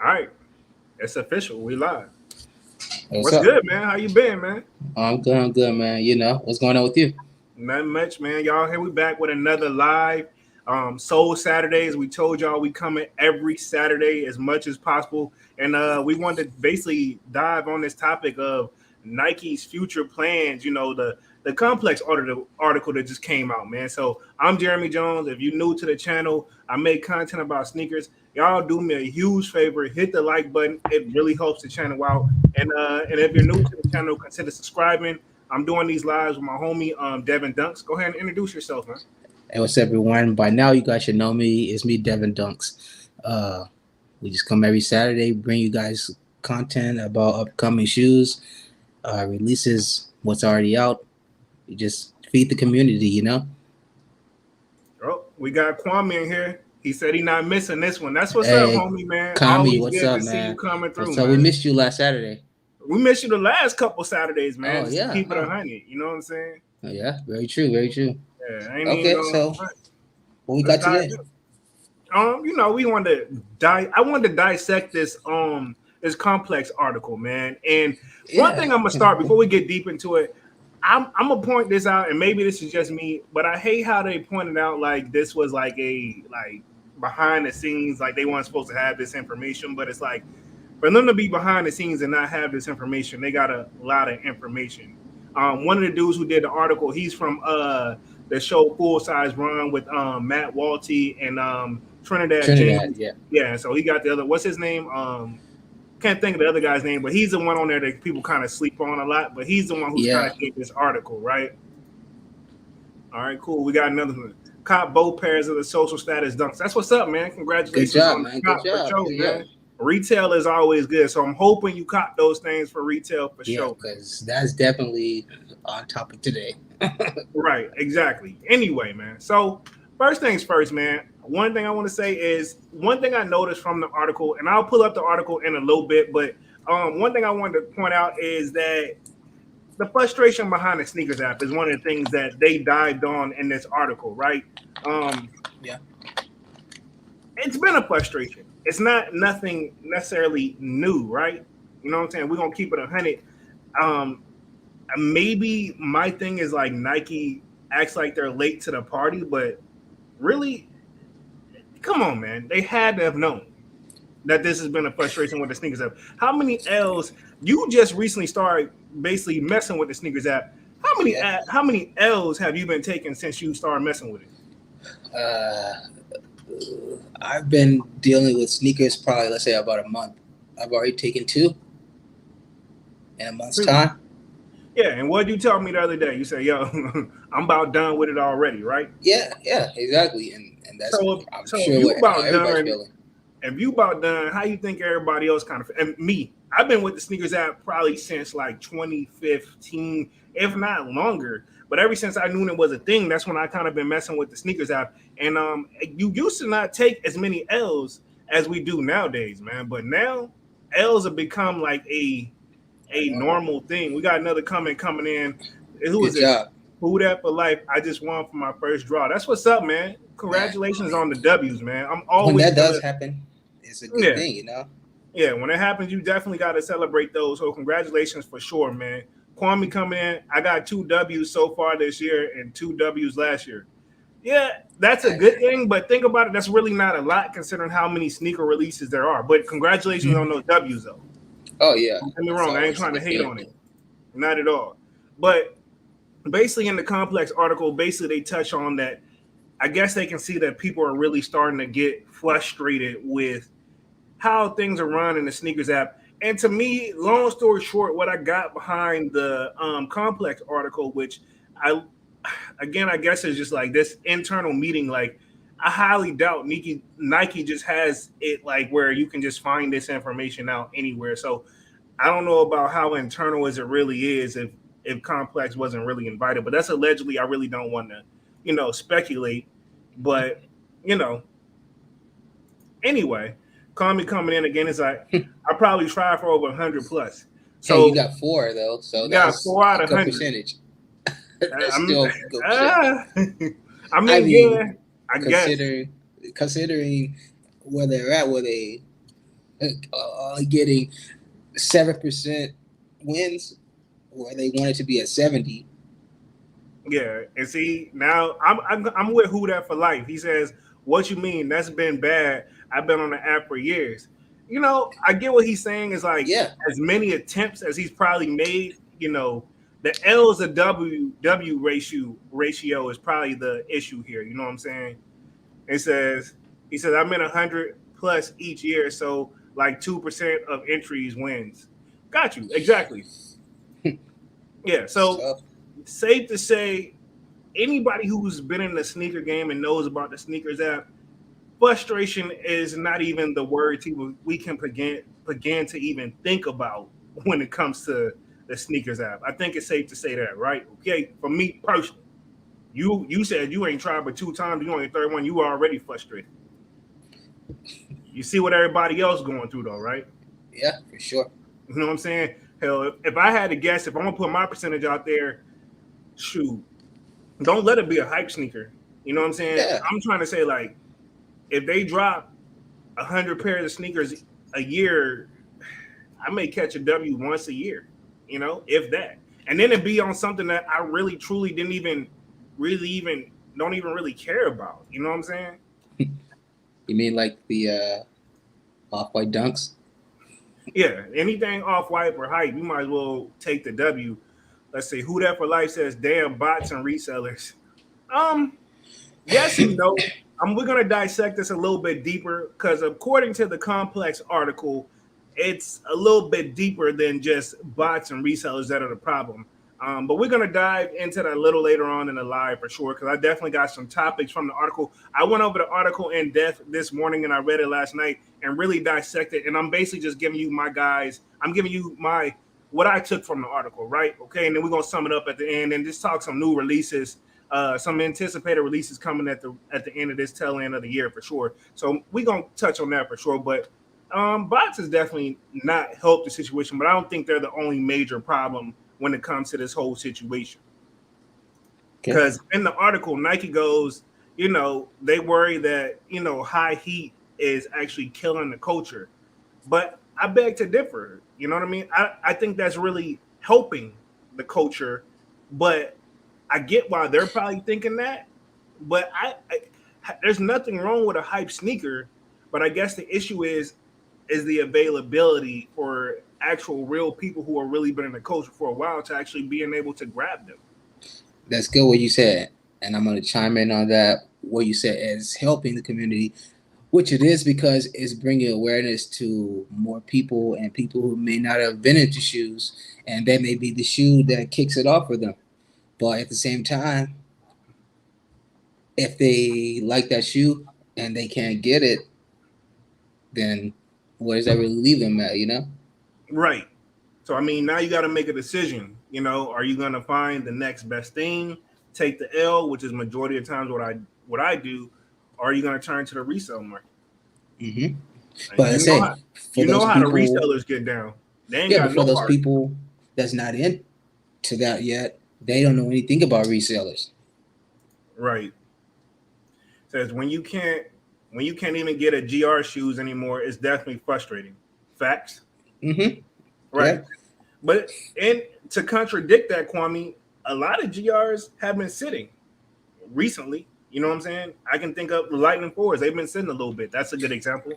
All right, it's official. We live. What's What's up? good, man? How you been, man? I'm good, man. You know, what's going on with you? Nothing much, man. Y'all here we back with another live Soul Saturdays. We told y'all we coming every Saturday as much as possible, and we wanted to basically dive on this topic of Nike's future plans. The complex article that just came out, man. So I'm Jeremy Jones. If you're new to the channel, I make content about sneakers. Y'all do me a huge favor, hit the like button. It really helps the channel out. And if you're new to the channel, consider subscribing. I'm doing these lives with my homie Devin Dunks. Go ahead and introduce yourself, man. Hey, what's up, everyone? By now, you guys should know me. It's me, Devin Dunks. We just come every Saturday, bring you guys content about upcoming shoes, releases, what's already out. We just feed the community, you know. Oh, we got Kwame in here. He said he not missing this one. That's what's up, Hey, homie, man. Kami, Always what's good to up, see you man? coming through, What's up? We man. missed you last Saturday. We missed you the last couple Saturdays, man, Oh just to yeah, keep it huh? 100. You know what I'm saying? Oh, yeah, very true, very true. Yeah, I ain't even Okay, going so to what we let's got dive today? in. We wanted to I wanted to dissect this complex article, man. And one Yeah, thing I'm gonna start before we get deep into it, I'm gonna point this out, and maybe this is just me, but I hate how they pointed out like this was like a like behind the scenes, like they weren't supposed to have this information, but it's like for them to be behind the scenes and not have this information, they got a lot of information. One of the dudes who did the article, he's from the show Full Size Run with Matt Walty and Trinidad Trinidad. James. Yeah, Yeah, so he got the other. What's his name? Can't think of the other guy's name, but he's the one on there that people kind of sleep on a lot. But he's the one who's kind yeah. of did this article, right? All right, cool. We got another one. Cop both pairs of the social status dunks. That's what's up, man. Good Congratulations job, on the man. Good cop for job. sure, Good job. man. Retail is always good, so I'm hoping you cop those things for retail for Yeah, sure, man. because that's definitely on topic today. Right, exactly. Anyway, man. So first things first, man. One thing I want to say is one thing I noticed from the article, and I'll pull up the article in a little bit, but one thing I wanted to point out is that the frustration behind the sneakers app is one of the things that they dived on in this article, right? Um, Yeah. it's been a frustration. It's not nothing necessarily new, right? You know what I'm saying? We're gonna keep it 100. Um, Maybe my thing is like Nike acts like they're late to the party, but really, come on, man. They had to have known that this has been a frustration with the sneakers app. How many L's you just recently started basically messing with the sneakers app? Yeah. How many L's have you been taking since you started messing with it? Uh, I've been dealing with sneakers probably, let's say, about a month. I've already taken two in a month's time. Yeah, and what you tell me the other day? You say, "Yo, I'm about done with it already," right? Yeah, exactly. And that's, I'm So if sure, you how about everybody's done, feeling. if you about done, how you think everybody else kind of and me? I've been with the sneakers app probably since like 2015, if not longer. But ever since I knew it was a thing, that's when I kind of been messing with the sneakers app. And you used to not take as many L's as we do nowadays, man. But now L's have become like I a know. normal thing. We got another comment coming in. Who is Good this? job. Who that for life? I just won for my first draw. That's what's up, man. Man, Congratulations on the W's, man. I'm when always that gonna does happen, it's a good yeah. thing, you know? Yeah, when it happens, you definitely got to celebrate those. So congratulations for sure, man. Kwame coming in. I got two W's so far this year and two W's last year. Yeah, that's a good thing, but think about it. That's really not a lot considering how many sneaker releases there are. But congratulations on Mhm. those W's, though. Oh, yeah. Don't get me It's wrong. I ain't always a trying to good hate thing. on it. Not at all. But basically, in the complex article, basically they touch on that. I guess they can see that people are really starting to get frustrated with how things are run in the sneakers app. And to me, long story short, what I got behind the complex article, which I again I guess is just like this internal meeting, like I highly doubt Nike just has it like where you can just find this information out anywhere. So I don't know about how internal as it really is if complex wasn't really invited, but that's allegedly. I really don't want to, speculate. But you know, anyway, call me coming in again is like I probably tried for over 100 plus. Hey, you So got four, though, so you got that's four out a of good 100. percentage. That's I'm, still a good percentage. uh, I I mean, mean, yeah, I guess. considering where they're at, where they getting 7% wins, or they want it to be at 70. Yeah, and see now I'm with Who That for life. He says, "What you mean? That's been bad. I've been on the app for years." You know, I get what he's saying. Is like Yeah, as many attempts as he's probably made. You know, the L's to W ratio is probably the issue here. You know what I'm saying? It says he says I'm in 100 plus each year, so like 2% of entries wins. Got you exactly. Yeah, so so safe to say anybody who's been in the sneaker game and knows about the sneakers app, frustration is not even the word we can begin to even think about when it comes to the sneakers app. I think it's safe to say that, right? Okay, for me personally, you said you ain't tried but 2 times, you on your third one, you are already frustrated. You see what everybody else going through though, right? yeah, for sure. You know what I'm saying? Hell, if I had to guess, if I'm gonna put my percentage out there, shoot, don't let it be a hype sneaker. You know what I'm saying? Yeah, I'm trying to say like if they drop 100 pairs of sneakers a year, I may catch a W once a year. You know, if that, and then it be on something that I really truly didn't even really even don't even really care about. You know what I'm saying? you mean like the off-white dunks? Yeah, anything off white or hype, you might as well take the W. Let's see, Who That for life says, "Damn bots and resellers." Um, yes and no. We're gonna dissect this a little bit deeper because according to the complex article, it's a little bit deeper than just bots and resellers that are the problem. But we're gonna dive into that a little later on in the live for sure because I definitely got some topics from the article. I went over the article in depth this morning and I read it last night and really dissected. And I'm basically just giving you my guys. I'm giving you my what I took from the article, right? Okay, and then we're gonna sum it up at the end and just talk some new releases, some anticipated releases coming at the end of this tail end of the year for sure. So we're gonna touch on that for sure. But bots has definitely not helped the situation, but I don't think they're the only major problem when it comes to this whole situation. Okay. Because in the article, Nike goes, you know, they worry that, you know, high heat is actually killing the culture. But I beg to differ. You know what I mean? I think that's really helping the culture, but I get why they're probably thinking that. But there's nothing wrong with a hype sneaker, but I guess the issue is the availability for actual real people who are really been in the culture for a while to actually being able to grab them. That's good what you said, and I'm going to chime in on that. What you said is helping the community, which it is because it's bringing awareness to more people and people who may not have been into shoes, and that may be the shoe that kicks it off for them. But at the same time, if they like that shoe and they can't get it, then where does that really leave them at, you know? Right. So I mean, now you got to make a decision. You know, are you going to find the next best thing, take the L, which is majority of times what I do, or are you going to turn to the resale market? Mm-hmm. And But I say, for you know those how the people, resellers get down. They ain't yeah, got but for no those heart. people that's not into that yet, they don't know anything about resellers. Right. Says when you can't even get a GR shoes anymore, it's definitely frustrating. Facts. Mm-hmm. Right. Yeah. But and to contradict that, Kwame, a lot of GRs have been sitting recently. You know what I'm saying? I can think of the Lightning Fours. They've been sitting a little bit. That's a good example.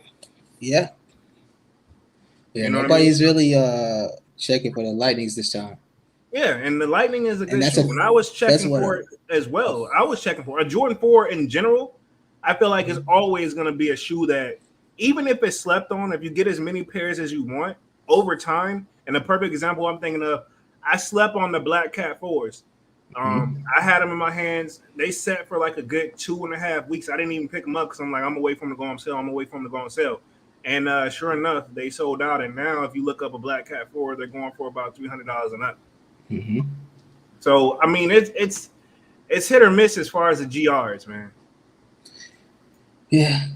Yeah. Yeah. You know what I mean? Nobody's really checking for the lightnings this time. Yeah, and the Lightning is a And good shoe. And I was that's checking what for it as well. I was checking for a Jordan 4 in general. I feel like it's always going to be a shoe that, even if it's slept on, if you get as many pairs as you want over time, and a perfect example I'm thinking of, I slept on the Black Cat 4s. I had them in my hands. They sat for like a good 2.5 weeks. I didn't even pick them up because I'm like, I'm gonna wait for them to go on sale. I'm gonna wait for them to go on sale. And sure enough, they sold out. And now, if you look up a Black Cat 4, they're going for about $300 and up. Mm-hmm. So I mean, it's hit or miss as far as the GRs, man. Yeah.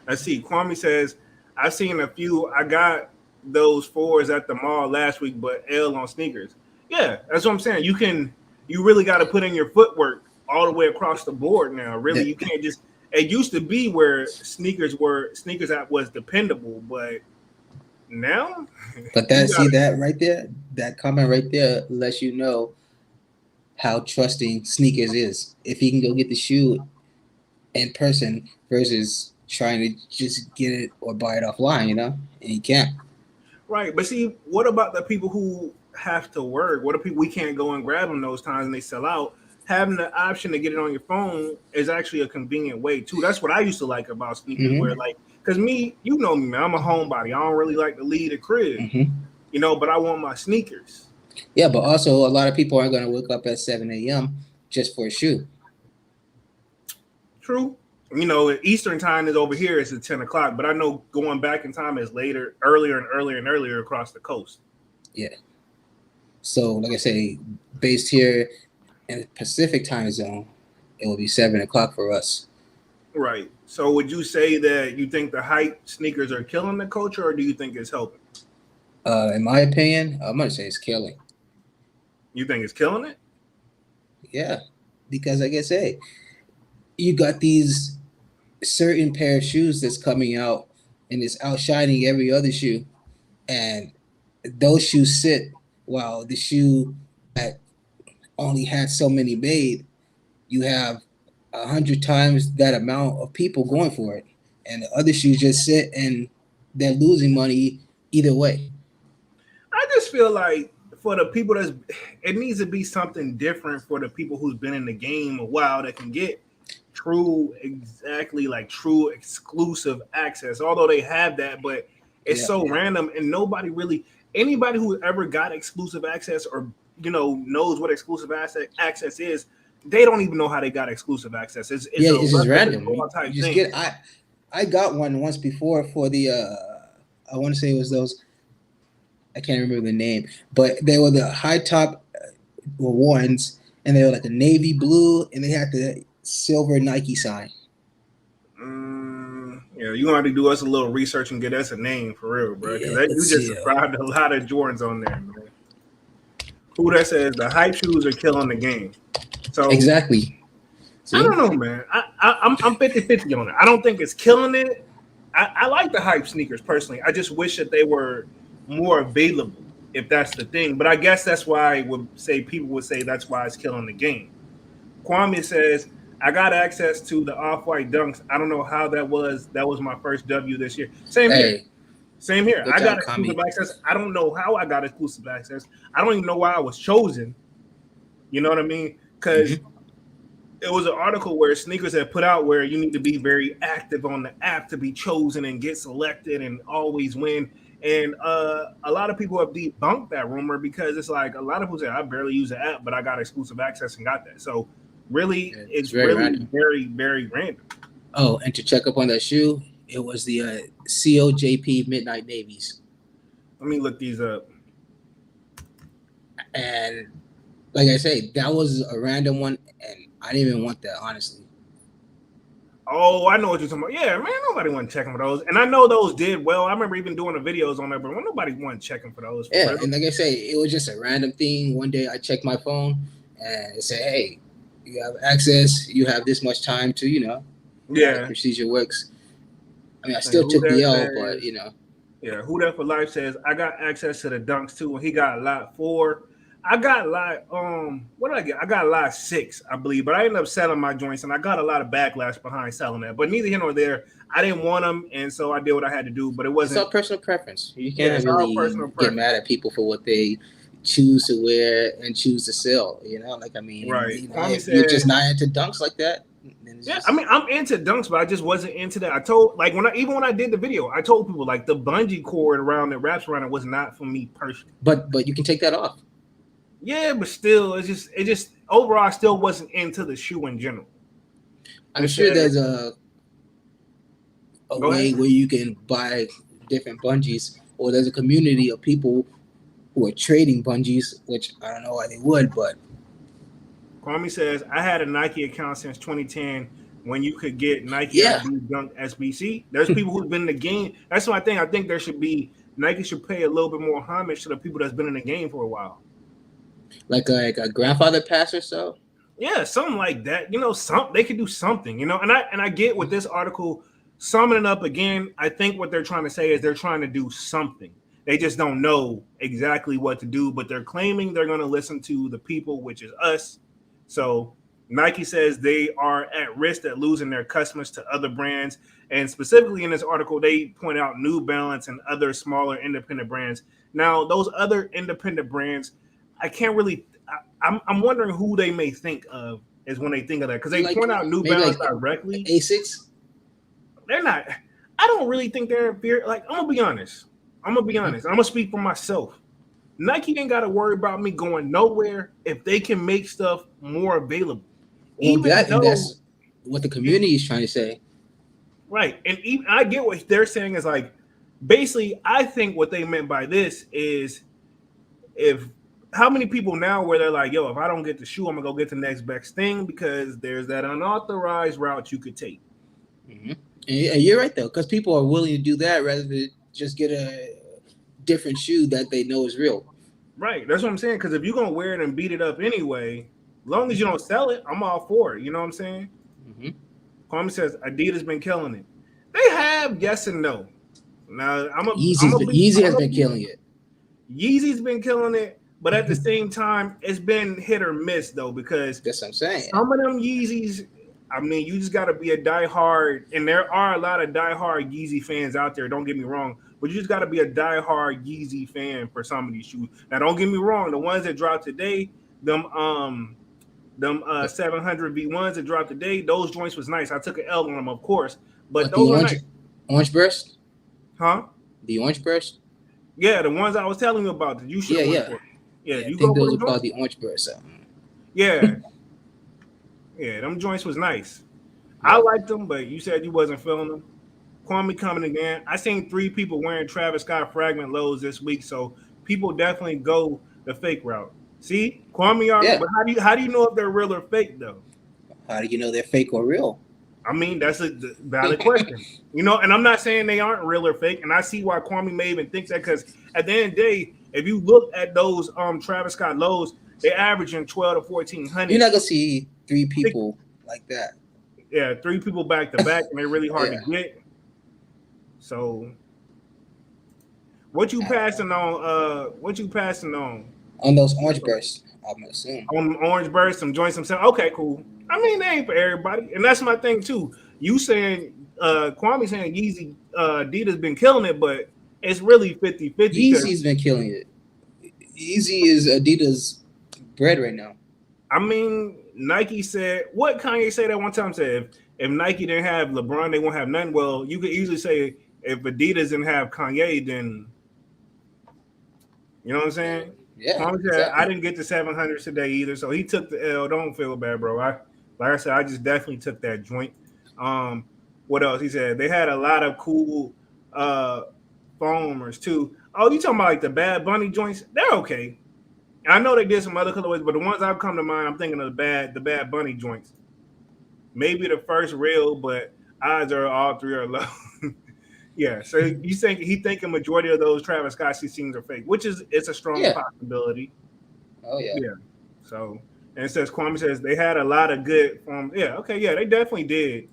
Let's see. Kwame says, I've seen a few. I got those 4s at the mall last week, but L on sneakers. Yeah, that's what I'm saying. You really got to put in your footwork all the way across the board now. Really, you can't just. It used to be where sneakers app was dependable, but Now, But you that see gotta that right there, that comment right there lets you know how trusting sneakers is. If he can go get the shoe in person versus trying to just get it or buy it offline, and he can't. right. But see, what about the people who have to work? What if people we can't go and grab them those times and they sell out? Having the option to get it on your phone is actually a convenient way too. That's what I used to like about sneakers, where Hmm. like, cause me, you know me, man, I'm a homebody. I don't really like to leave the crib, Hmm. but I want my sneakers. Yeah, but also a lot of people aren't going to wake up at 7 a.m. just for a shoe. True. Eastern time is over here. It's at 10 o'clock, but I know going back in time is later, earlier and earlier and earlier across the coast. Yeah. So, like I say, based here in the Pacific time zone, it will be 7 o'clock for us. Right. So would you say that you think the hype sneakers are killing the culture, or do you think it's helping? In my opinion, I'm going to say it's killing. You think it's killing it? Yeah. Because, like I say, you got these certain pair of shoes that's coming out and it's outshining every other shoe. And those shoes sit while the shoe that only had so many made, you have 100 times that amount of people going for it. And the other shoes just sit and they're losing money either way. I just feel like for the people it needs to be something different for the people who's been in the game a while that can get true exclusive access. Although they have that, but it's Yeah. so random and anybody who ever got exclusive access or knows what exclusive access is, they don't even know how they got exclusive access. It's Yeah, a it's just luck of the random. draw You type just thing. get I got one once before for the I want to say it was those, I can't remember the name, but they were the high top ones and they were like a navy blue and they had the silver Nike sign. Yeah, you gonna have to do us a little research and get us a name for real, bro. Because Yeah, you let's just see. described a lot of Jordans on there, man. Who that says the hype shoes are killing the game. So Exactly. I See? don't know, man. I'm 50-50 on it. I don't think it's killing it. I like the hype sneakers personally. I just wish that they were more available, if that's the thing. But I guess that's why people would say that's why it's killing the game. Kwame says, I got access to the off-white dunks. I don't know how that was. That was my first W this year. Same here. Hey, Same here. good I got job, exclusive Kami. access. I don't know how I got exclusive access. I don't even know why I was chosen. You know what I mean? Because Hmm. it was an article where sneakers had put out where you need to be very active on the app to be chosen and get selected and always win. And a lot of people have debunked that rumor because it's like a lot of people say I barely use the app, but I got exclusive access and got that. So really, It's it's very really random. very very random. Oh, and to check up on that shoe, it was the COJP Midnight Navies. Let me look these up. And like I say, that was a random one, and I didn't even want that, honestly. Oh, I know what you're talking about. Yeah, man, nobody wasn't checking for those, and I know those did well. I remember even doing the videos on there, but nobody wasn't checking for those for Yeah, real. and like I say, it was just a random thing. One day I checked my phone, and it said, "Hey, you have access. You have this much time to, how the Yeah. procedure works." I mean, I And still who took the that L, but says? you know. Yeah, who that for life says I got access to the dunks too, and he got a lot 4. I got like what did I get? I got a lot 6, I believe, but I ended up selling my joints, and I got a lot of backlash behind selling that. But neither here nor there. I didn't want them, and so I did what I had to do. But it It's all wasn't. personal preference. You Yeah, can't it's all really personal get preference. mad at people for what they choose to wear and choose to sell. Like I mean, Right. Kwame if you're just said, not into dunks like that, then it's "Yeah, I just. mean, I'm into dunks, but I just wasn't into that." I told like when I did the video, I told people like the bungee cord around it, wraps around it, was not for me personally. But you can take that off. Yeah, but still, it just overall, I still wasn't into the shoe in general. I'm It sure says, there's a "Go ahead." way where you can buy different bungees, or there's a community of people who are trading bungees, which I don't know why they would, but Kwame says, I had a Nike account since 2010 when you could get Nike yeah, ID Dunk SBC. There's people who've been in the game. That's my thing. I think Nike should pay a little bit more homage to the people that's been in the game for a while. like a grandfather pass or so. Yeah, something like that. They could do something. And I get with this article. summing it up again, I think what they're trying to say is they're trying to do something. They just don't know exactly what to do, but they're claiming they're going to listen to the people, which is us. So Nike says they are at risk at losing their customers to other brands. And specifically in this article, they point out New Balance and other smaller independent brands. Now, those other independent brands, I can't really. I'm wondering who they may think of is when they think of that, because they Like, point out New maybe Balance like directly. Asics. They're not. I don't really think they're fear. Like, I'm gonna be honest. I'm gonna speak for myself. Nike ain't got to worry about me going nowhere if they can make stuff more available. Well, that's what the community is trying to say. Right, and even I get what they're saying is like, basically, I think what they meant by this is, if how many people now where they're like, yo, if I don't get the shoe, I'm gonna go get the next best thing, because there's that unauthorized route you could take. Mm-hmm. And you're right though, because people are willing to do that rather than just get a different shoe that they know is real. Right, that's what I'm saying. Because if you're gonna wear it and beat it up anyway, as long as you don't sell it, I'm all for it. You know what I'm saying? Mm-hmm. Kwame says Adidas been killing it. They have, yes and no. Now Yeezy has been killing it. Yeezy's been killing it, but at the same time, it's been hit or miss though, because that's what I'm saying. Some of them Yeezys, I mean, you just got to be a diehard, and there are a lot of diehard Yeezy fans out there. Don't get me wrong, but you just got to be a diehard Yeezy fan for some of these shoes. Now, don't get me wrong, the ones that dropped today, them 700 V1s that dropped today, those joints was nice. I took an L on them, of course, but those are nice. Orange Burst? Huh? The Orange Burst? Yeah, the ones I was telling you about. That you should yeah. You I think those are called the Orange Burst. Yeah. Yeah, them joints was nice. Yeah. I liked them, but you said you wasn't feeling them. Kwame coming again. I seen 3 people wearing Travis Scott fragment lows this week, so people definitely go the fake route. See, Kwame, but how do you know if they're real or fake though? How do you know they're fake or real? I mean, that's a valid question. You know, and I'm not saying they aren't real or fake, and I see why Kwame may even think that, because at the end of the day, if you look at those Travis Scott lows, they're averaging 12 to 1,400. You're not gonna see 3 people like that. Yeah, 3 people back to back, and they're really hard to get. So, what you passing on? On those Orange Bursts, I'm assuming. On Orange Bursts, some joints, some. Okay, cool. I mean, they ain't for everybody, and that's my thing too. You saying, Kwame saying Yeezy, Adidas been killing it, but it's really 50-50. Yeezy's been killing it. Yeezy is Adidas bread right now. I mean, Nike said, what Kanye said that one time, said if Nike didn't have LeBron, they won't have nothing. Well, you could easily say if Adidas didn't have Kanye, then you know what I'm saying? Yeah. Kwame said, exactly. I didn't get the 700s today either, so he took the L. Don't feel bad, bro. Like I said, I just definitely took that joint. What else? He said they had a lot of cool foamers too. Oh, you talking about like the Bad Bunny joints? They're okay. I know they did some other colorways, but the ones I've come to mind, I'm thinking of the Bad Bunny joints. Maybe the first real, but odds are all 3 are low. Yeah, so he thinking majority of those Travis Scott scenes are fake, which it's a strong possibility. Oh yeah. Yeah. So, and it says Kwame says they had a lot of good form. Yeah, okay, yeah, they definitely did.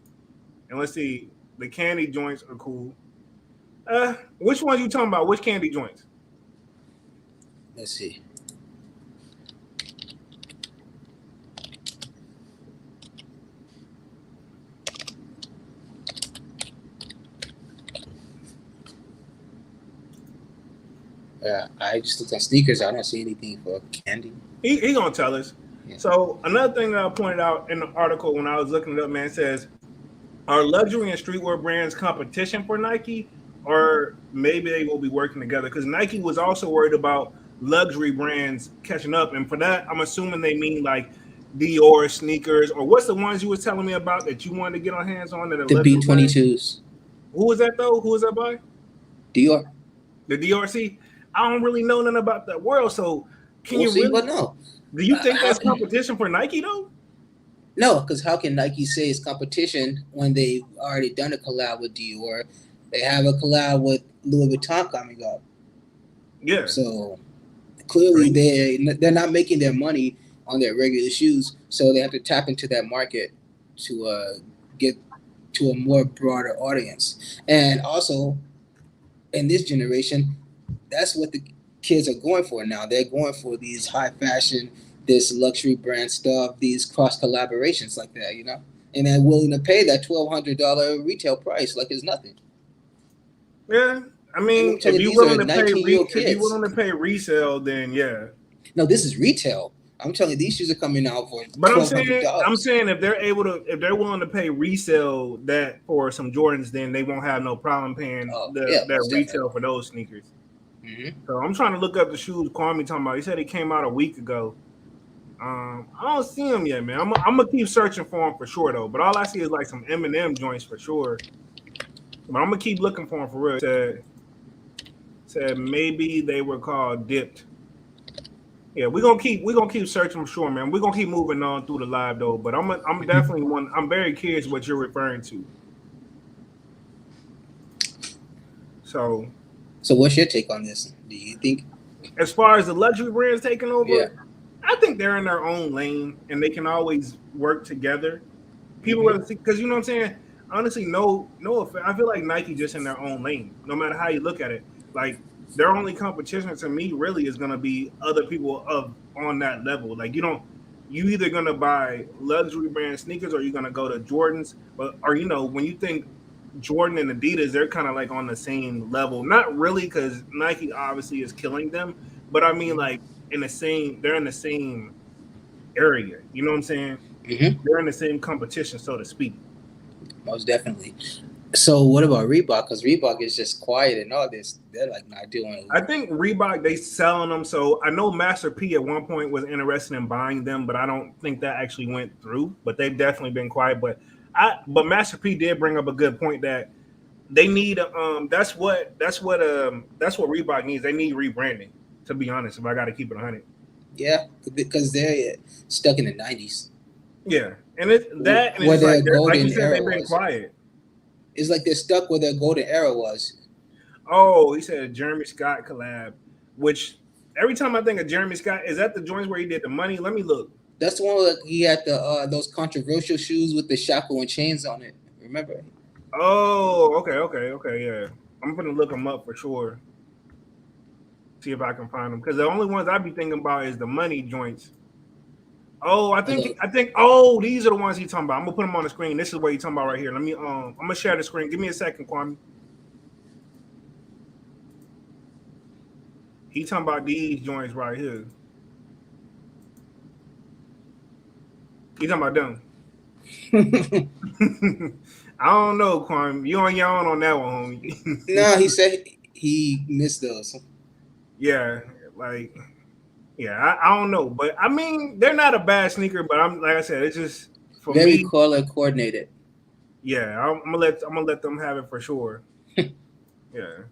And let's see, the candy joints are cool. Which ones you talking about? Which candy joints? Let's see. Yeah, I just looked at sneakers. I don't see anything for candy. He gonna tell us. Yeah. So another thing that I pointed out in the article when I was looking it up, man, says, are luxury and streetwear brands competition for Nike, or maybe they will be working together? Because Nike was also worried about luxury brands catching up, and for that, I'm assuming they mean like Dior sneakers, or what's the ones you were telling me about that you wanted to get on hands on? The B22s. Who was that though? Who was that by? Dior. The DRC. I don't really know nothing about that world, so can we'll you see, really? But no. Do you think that's competition for Nike though? No, because how can Nike say it's competition when they've already done a collab with Dior? They have a collab with Louis Vuitton coming up. Yeah. So clearly they're not making their money on their regular shoes, so they have to tap into that market to get to a more broader audience. And also in this generation, that's what the kids are going for now. They're going for these high fashion, this luxury brand stuff, these cross collaborations like that, you know? And they're willing to pay that $1,200 retail price like it's nothing. Yeah, I And mean, I'm telling you, these are 19-year-old if you kids. willing to pay resale, then yeah. No, this is retail. I'm telling you, these shoes are coming out for But $1,200. I'm saying if they're willing to pay resale that for some Jordans, then they won't have no problem paying that retail for those sneakers. Mm-hmm. So I'm trying to look up the shoes Kwame talking about. He said he came out a week ago. I don't see him yet, man. I'm gonna keep searching for him for sure though. But all I see is like some M&M joints for sure. But I'm gonna keep looking for him for real. Said maybe they were called dipped. Yeah, we're gonna keep searching for sure, man. We're gonna keep moving on through the live though. But I'm definitely I'm very curious what you're referring to. So what's your take on this? Do you think, as far as the luxury brands taking over, yeah, I think they're in their own lane and they can always work together. People because you know what I'm saying. Honestly, no, I feel like Nike just in their own lane. No matter how you look at it, like their only competition to me really is gonna be other people on that level. Like you either gonna buy luxury brand sneakers or you're gonna go to Jordans, or when you think Jordan and Adidas, they're kind of like on the same level. Not really, because Nike obviously is killing them, but I mean like they're in the same area. You know what I'm saying? Mm-hmm. They're in the same competition, so to speak. Most definitely. So what about Reebok? Because Reebok is just quiet and all this. They're like not doing it. I think Reebok, they selling them. So I know Master P at one point was interested in buying them, but I don't think that actually went through. But they've definitely been quiet. But Master P did bring up a good point that they need that's what Reebok needs. They need rebranding, to be honest, if I gotta keep it 100. Yeah, because they're stuck in the 90s. Yeah. And it's that and it's like you said, they've been quiet. It's like they're stuck where their golden era was. Oh, he said a Jeremy Scott collab, which every time I think of Jeremy Scott, is that the joints where he did the money? Let me look. That's the one where he had the those controversial shoes with the shackle and chains on it. Remember? Oh, okay, yeah. I'm gonna look them up for sure. See if I can find them, because the only ones I be thinking about is the money joints. Oh, I think these are the ones he's talking about. I'm gonna put them on the screen. This is what he's talking about right here. Let me I'm gonna share the screen. Give me a second, Kwame. He's talking about these joints right here. He's talking about them. I don't know, Kwame. You on your own on that one, homie. No, he said he missed those. Yeah, like. Yeah, I don't know, but I mean they're not a bad sneaker, but I'm like I said, it's just for very me, color coordinated. Yeah, I'm gonna let them have it for sure. Yeah,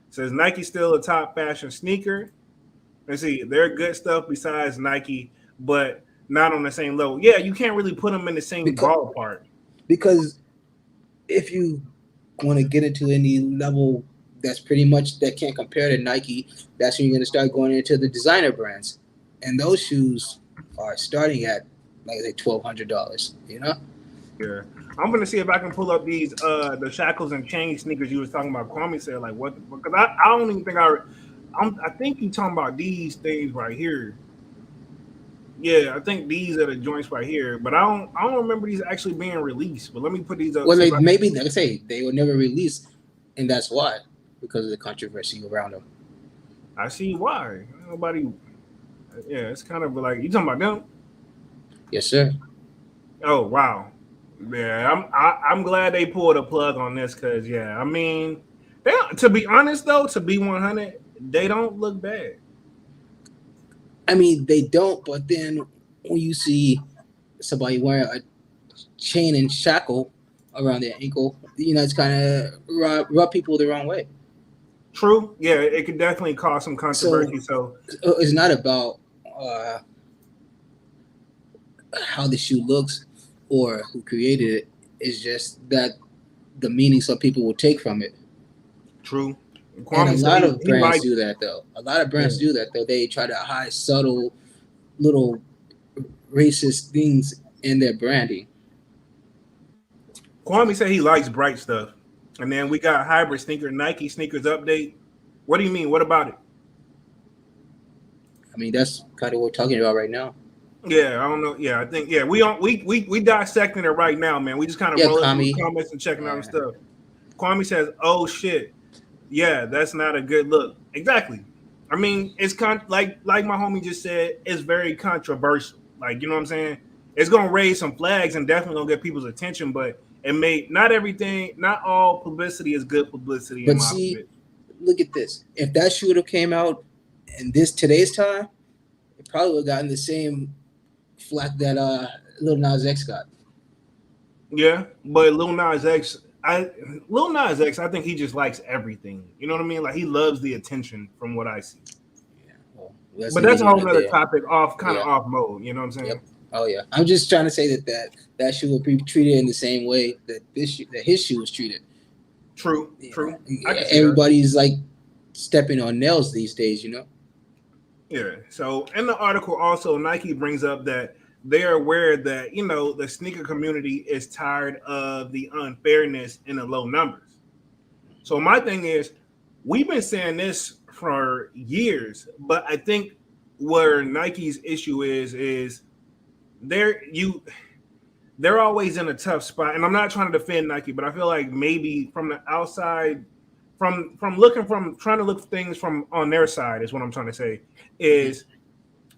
says Nike still a top fashion sneaker. Let's see, they're good stuff besides Nike, but not on the same level. Yeah, you can't really put them in the same ballpark. Because if you want to get into any level that's pretty much that can't compare to Nike, that's when you're going to start going into the designer brands, and those shoes are starting at like $1,200. You know? Yeah, I'm gonna see if I can pull up these the shackles and chain sneakers you was talking about. Kwame said like what? Because I don't even think I think you talking about these things right here. Yeah, I think these are the joints right here, but I don't remember these actually being released. But let me put these up. Well, maybe like I say they were never released, and that's why, because of the controversy around them. I see why. Nobody. Yeah, it's kind of like you talking about them. Yes, sir. Oh wow. Yeah, I'm glad they pulled a plug on this because I mean, to be honest though, to be 100, they don't look bad. I mean, they don't, but then when you see somebody wearing a chain and shackle around their ankle, it's kind of rub people the wrong way. True. Yeah, it could definitely cause some controversy. So it's not about how the shoe looks or who created it. It's just that the meaning some people will take from it. True. And a lot of brands do that, though. Do that, though. They try to hide subtle little racist things in their branding. Kwame said he likes bright stuff. And then we got hybrid sneaker, Nike sneakers update. What do you mean? What about it? I mean, that's kind of what we're talking about right now. Yeah, I don't know. Yeah, I think we dissecting it right now, man. We just kind of Yeah, rolling through Kwame. the comments and checking out stuff. Kwame says, "Oh shit, yeah, that's not a good look." Exactly. I mean, it's like my homie just said, it's very controversial. Like, you know what I'm saying? It's gonna raise some flags and definitely gonna get people's attention, but it may not all publicity is good publicity in But my see, opinion. look at this. If that shoe would have came out in today's time, it probably would have gotten the same flack that Lil Nas X got. Yeah, but Lil Nas X, I think he just likes everything. You know what I mean? Like he loves the attention from what I see. Yeah, well, that's But that's a whole neither other there. topic, off Yeah. off mode. You know what I'm saying? Yep. Oh yeah, I'm just trying to say that shoe will be treated in the same way that his shoe was treated. True. Yeah. I can see that. Everybody's like stepping on nails these days, you know. Yeah. So in the article, also Nike brings up that they are aware that the sneaker community is tired of the unfairness and the low numbers. So my thing is, we've been saying this for years, but I think where Nike's issue is they're always in a tough spot. And I'm not trying to defend Nike, but I feel like maybe from the outside, from trying to look things from on their side is what I'm trying to say, is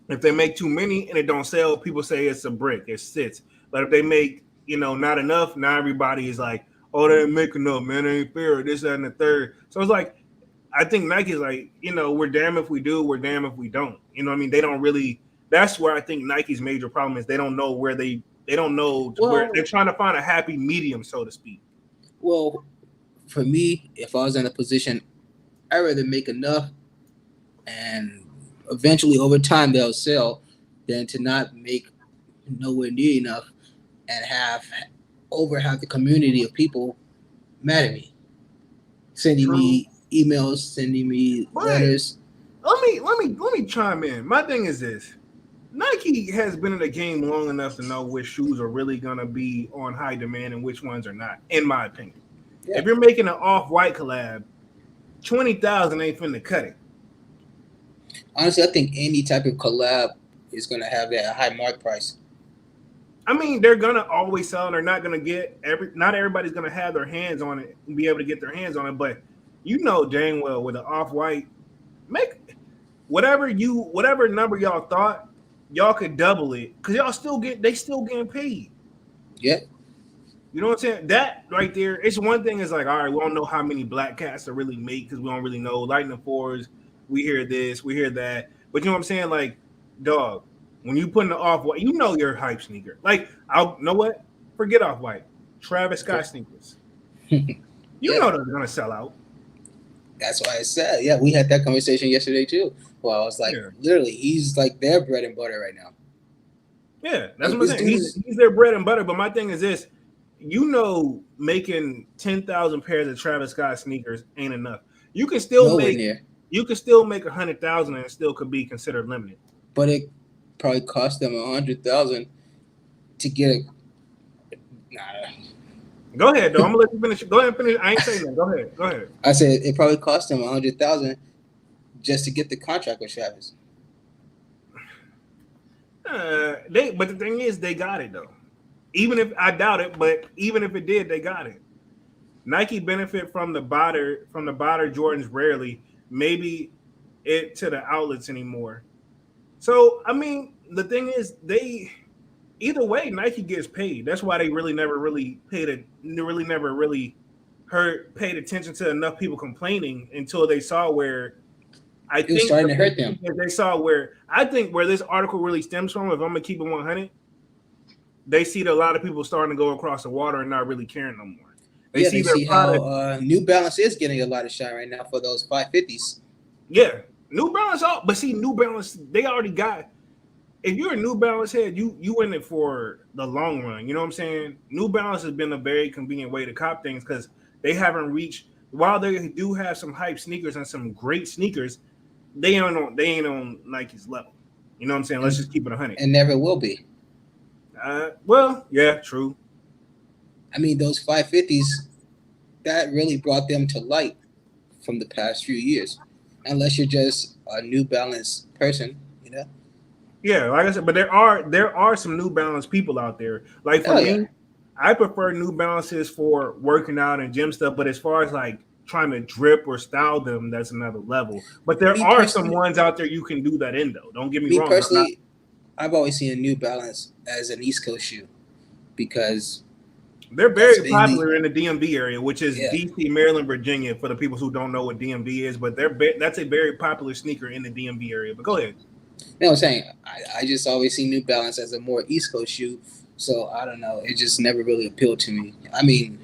if they make too many and it don't sell, people say it's a brick, it sits. But if they make, not enough, now everybody is like, oh, they ain't making enough, man, it ain't fair, this, that, and the third. So it's like, I think Nike's like, we're damn if we do, we're damn if we don't. You know what I mean? They don't really, that's where I think Nike's major problem is they don't know where they don't know where they're trying to find a happy medium, so to speak. Well, for me, if I was in a position, I'd rather make enough and eventually over time they'll sell than to not make nowhere near enough and have the community of people mad at me, sending me emails, sending me letters. Let me chime in. My thing is this. Nike has been in the game long enough to know which shoes are really going to be on high demand and which ones are not, in my opinion. Yeah. If you're making an off-white collab, 20,000 ain't finna cut it. Honestly, I think any type of collab is going to have that high mark price. I mean, they're going to always sell, and they're not going to get not everybody's going to have their hands on it and be able to get their hands on it, but dang well with an off-white, make whatever number y'all thought, y'all could double it because they still getting paid. Yeah. You know what I'm saying? That right there, it's one thing is like, all right, we don't know how many black cats to really make because we don't really know. Lightning Fours, we hear this, we hear that. But you know what I'm saying? Like, dog, when you put in the off-white, your hype sneaker. Like, you know what? Forget off-white. Travis Scott sneakers. You know they're going to sell out. That's why I said, yeah, we had that conversation yesterday too. Well, I was like, literally, he's like their bread and butter right now. Yeah, that's what I'm saying. He's their bread and butter. But my thing is this, making 10,000 pairs of Travis Scott sneakers ain't enough. You can still make 100,000 and it still could be considered limited. But it probably cost them 100,000 to get it. Nah. Go ahead, though. I'm gonna let you finish. Go ahead and finish. I ain't saying that. Go ahead. I said it probably cost them 100,000 just to get the contract with Travis. But the thing is, they got it though. Even if I doubt it, but even if it did, they got it. Nike benefit from the botter Jordans rarely. Maybe it to the outlets anymore. So I mean, the thing is, either way, Nike gets paid. That's why they never paid attention to enough people complaining until they saw where I think starting to hurt them. They saw where this article really stems from. If I'm gonna keep it 100, they see that a lot of people starting to go across the water and not really caring no more. They see how New Balance is getting a lot of shine right now for those 550s. Yeah, New Balance. But see, New Balance, they already got. If you're a New Balance head, you in it for the long run. You know what I'm saying? New Balance has been a very convenient way to cop things because they haven't reached. While they do have some hype sneakers and some great sneakers, they ain't on Nike's level. You know what I'm saying? Let's just keep it 100. And never will be. Well, yeah, true. I mean, those 550s, that really brought them to light from the past few years. Unless you're just a New Balance person, you know? Yeah, like I said, but there are some New Balance people out there. Like for Oh yeah. me, I prefer New Balances for working out and gym stuff. But as far as like trying to drip or style them, that's another level. But there Me are some personally, ones out there you can do that in though. Don't get me me wrong. I'm not. personally, I've always seen a New Balance as an East Coast shoe because They're that's very mainly popular in the DMV area, which is yeah. DC, Maryland, Virginia. For the people who don't know what DMV is, but that's a very popular sneaker in the DMV area. But go ahead. You know what I'm saying? I just always see New Balance as a more East Coast shoe. So I don't know. It just never really appealed to me. I mean,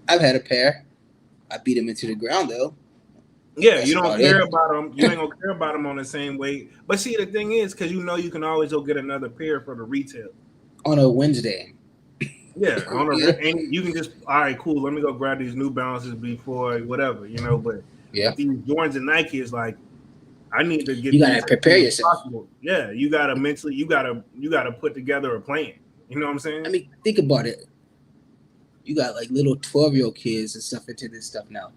I've had a pair. I beat them into the ground though. Yeah, That's you don't about care it. about them. You ain't gonna care about them on the same weight. But see, the thing is, because you can always go get another pair for the retail. On a Wednesday. Yeah, on Yeah. a and you can just all right, cool. Let me go grab these New Balances before whatever, you know. But Yeah. with these Jordans and Nike, is like I need to get You these gotta as prepare soon as yourself. possible. Yeah, you gotta mentally, you gotta put together a plan. You know what I'm I saying? mean, think about it. You got like little 12-year-old kids and stuff into this stuff now.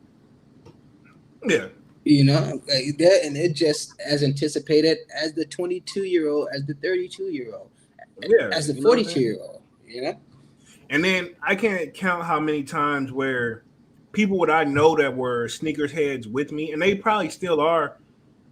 Yeah, You know, like that, and it just as anticipated as the 22-year-old, as the 32-year-old, yeah. as the You know what I'm 42 saying? year old. You know, And then I can't count how many times where people that I know that were sneakers heads with me, and they probably still are,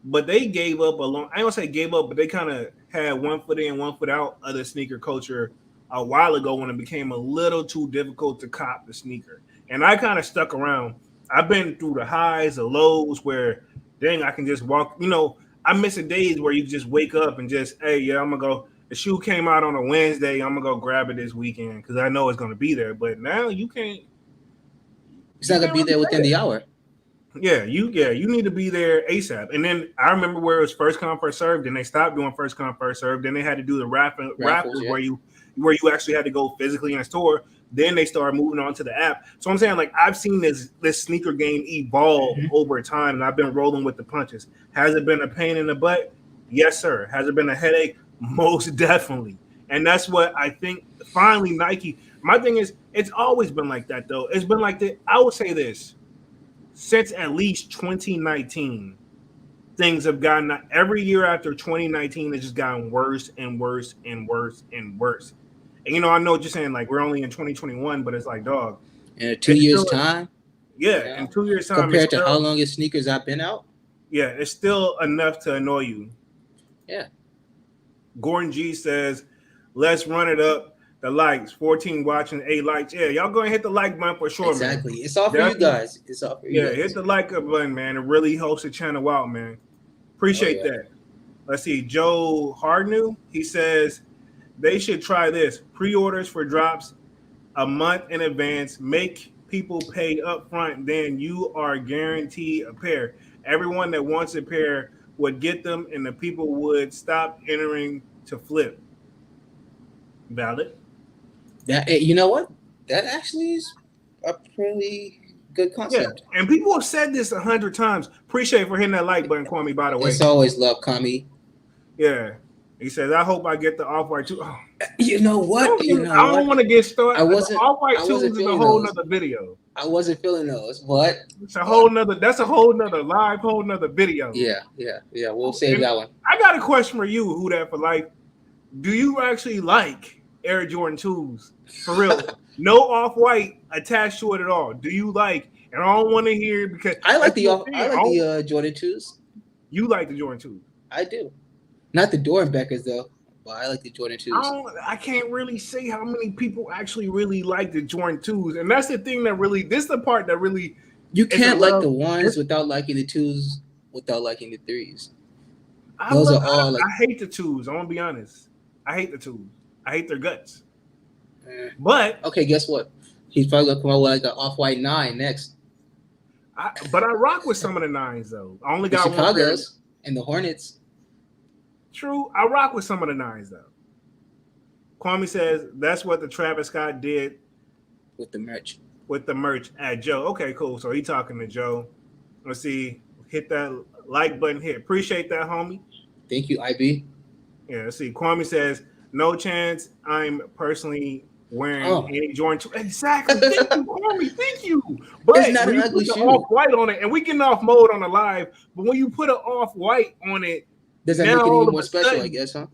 but they gave up a long. I don't say gave up, but they kind of had one foot in, one foot out of the sneaker culture a while ago when it became a little too difficult to cop the sneaker. And I kind of stuck around. I've been through the highs, the lows, where dang, I can just walk. You know, I'm missing days where you just wake up and just, hey, yeah, I'm gonna go. The shoe came out on a Wednesday. I'm gonna go grab it this weekend because I know it's gonna be there. But now you can't. it's You not gonna can't be really there say within that. the hour. Yeah, you need to be there ASAP. And then I remember where it was first come first served, and they stopped doing first come first served. Then they had to do the Raffles, raffles yeah. where you actually had to go physically in a store. Then they started moving on to the app. So I'm saying like I've seen this sneaker game evolve Mm-hmm. over time, and I've been rolling with the punches. Has it been a pain in the butt? Yes, sir. Has it been a headache? Most definitely. And that's what I think. Finally, Nike. My thing is, it's always been like that though. It's been like that. I would say this since at least 2019, things have gotten every year after 2019, it's just gotten worse and worse and worse and worse. And I know what you're saying, like we're only in 2021, but it's like, dog, In a 2 it's years still, time, you yeah, in know, 2 years' time, it's compared to how still, long his sneakers have been out. yeah, it's still enough to annoy you. Yeah, Gordon G says, let's run it up. The likes, 14 watching, 8 likes. Yeah, y'all go and hit the like button for sure, man. exactly. It's all for you Definitely, guys. It's all for you yeah, hit guys. the like up button, man. It really helps the channel out, man. Oh Appreciate yeah. that. Let's see. Joe Hardnew, he says they should try this. Pre-orders for drops a month in advance. Make people pay up front. Then you are guaranteed a pair. Everyone that wants a pair would get them, and the people would stop entering to flip. Valid. That you know what? That actually is a pretty good Yeah. concept. And people have said this 100 times. Appreciate for hitting that like button, Kwame, by the It's way. always love, Kami. Yeah. He says, I hope I get the off-white too. Oh, You know what? You know I don't what? want to get started. I The wasn't. off-white I twos wasn't is a feeling whole those. nother video. I wasn't feeling those. But It's a whole nother. That's a whole nother live, whole nother video. yeah. We'll save And that one. I got a question for you, who that for life. Do you actually like Air Jordan 2s? For real. No off-white attached to it at all. Do you like? And I don't want to hear because I like that's the the thing. I like the Jordan 2s. You like the Jordan 2s. I do. Not the Doernbeckers though, but I like the Jordan 2s. I can't really say how many people actually really like the Jordan 2s. And that's the thing that really, this is the part that really You is a can't like love. the ones without liking the 2s, without liking the 3s. I Those love. are all like. I hate the 2s. I'm gonna be honest. I hate the 2s. I hate their guts. eh. But Okay, guess what? He's probably gonna come out with like an off-white 9 next. I rock with some of the 9s though. I only The got one pair. Chicago's and the Hornets. True, I rock with some of the 9s though. Kwame says that's what the Travis Scott did With the merch. with the merch at Joe. Okay, cool. So he talking to Joe. Let's see. Hit that like button here. Appreciate that, homie. Thank you, IB. Yeah, let's see. Kwame says, no chance I'm personally wearing Oh, any Jordan 2. Exactly. Thank you, Kwame. Thank you. it's But not when an you ugly put the shoe. off-white on it, and we getting off mode on the live, but when you put an off-white on it, Does that now make it all even of more a special? I sudden, guess, huh?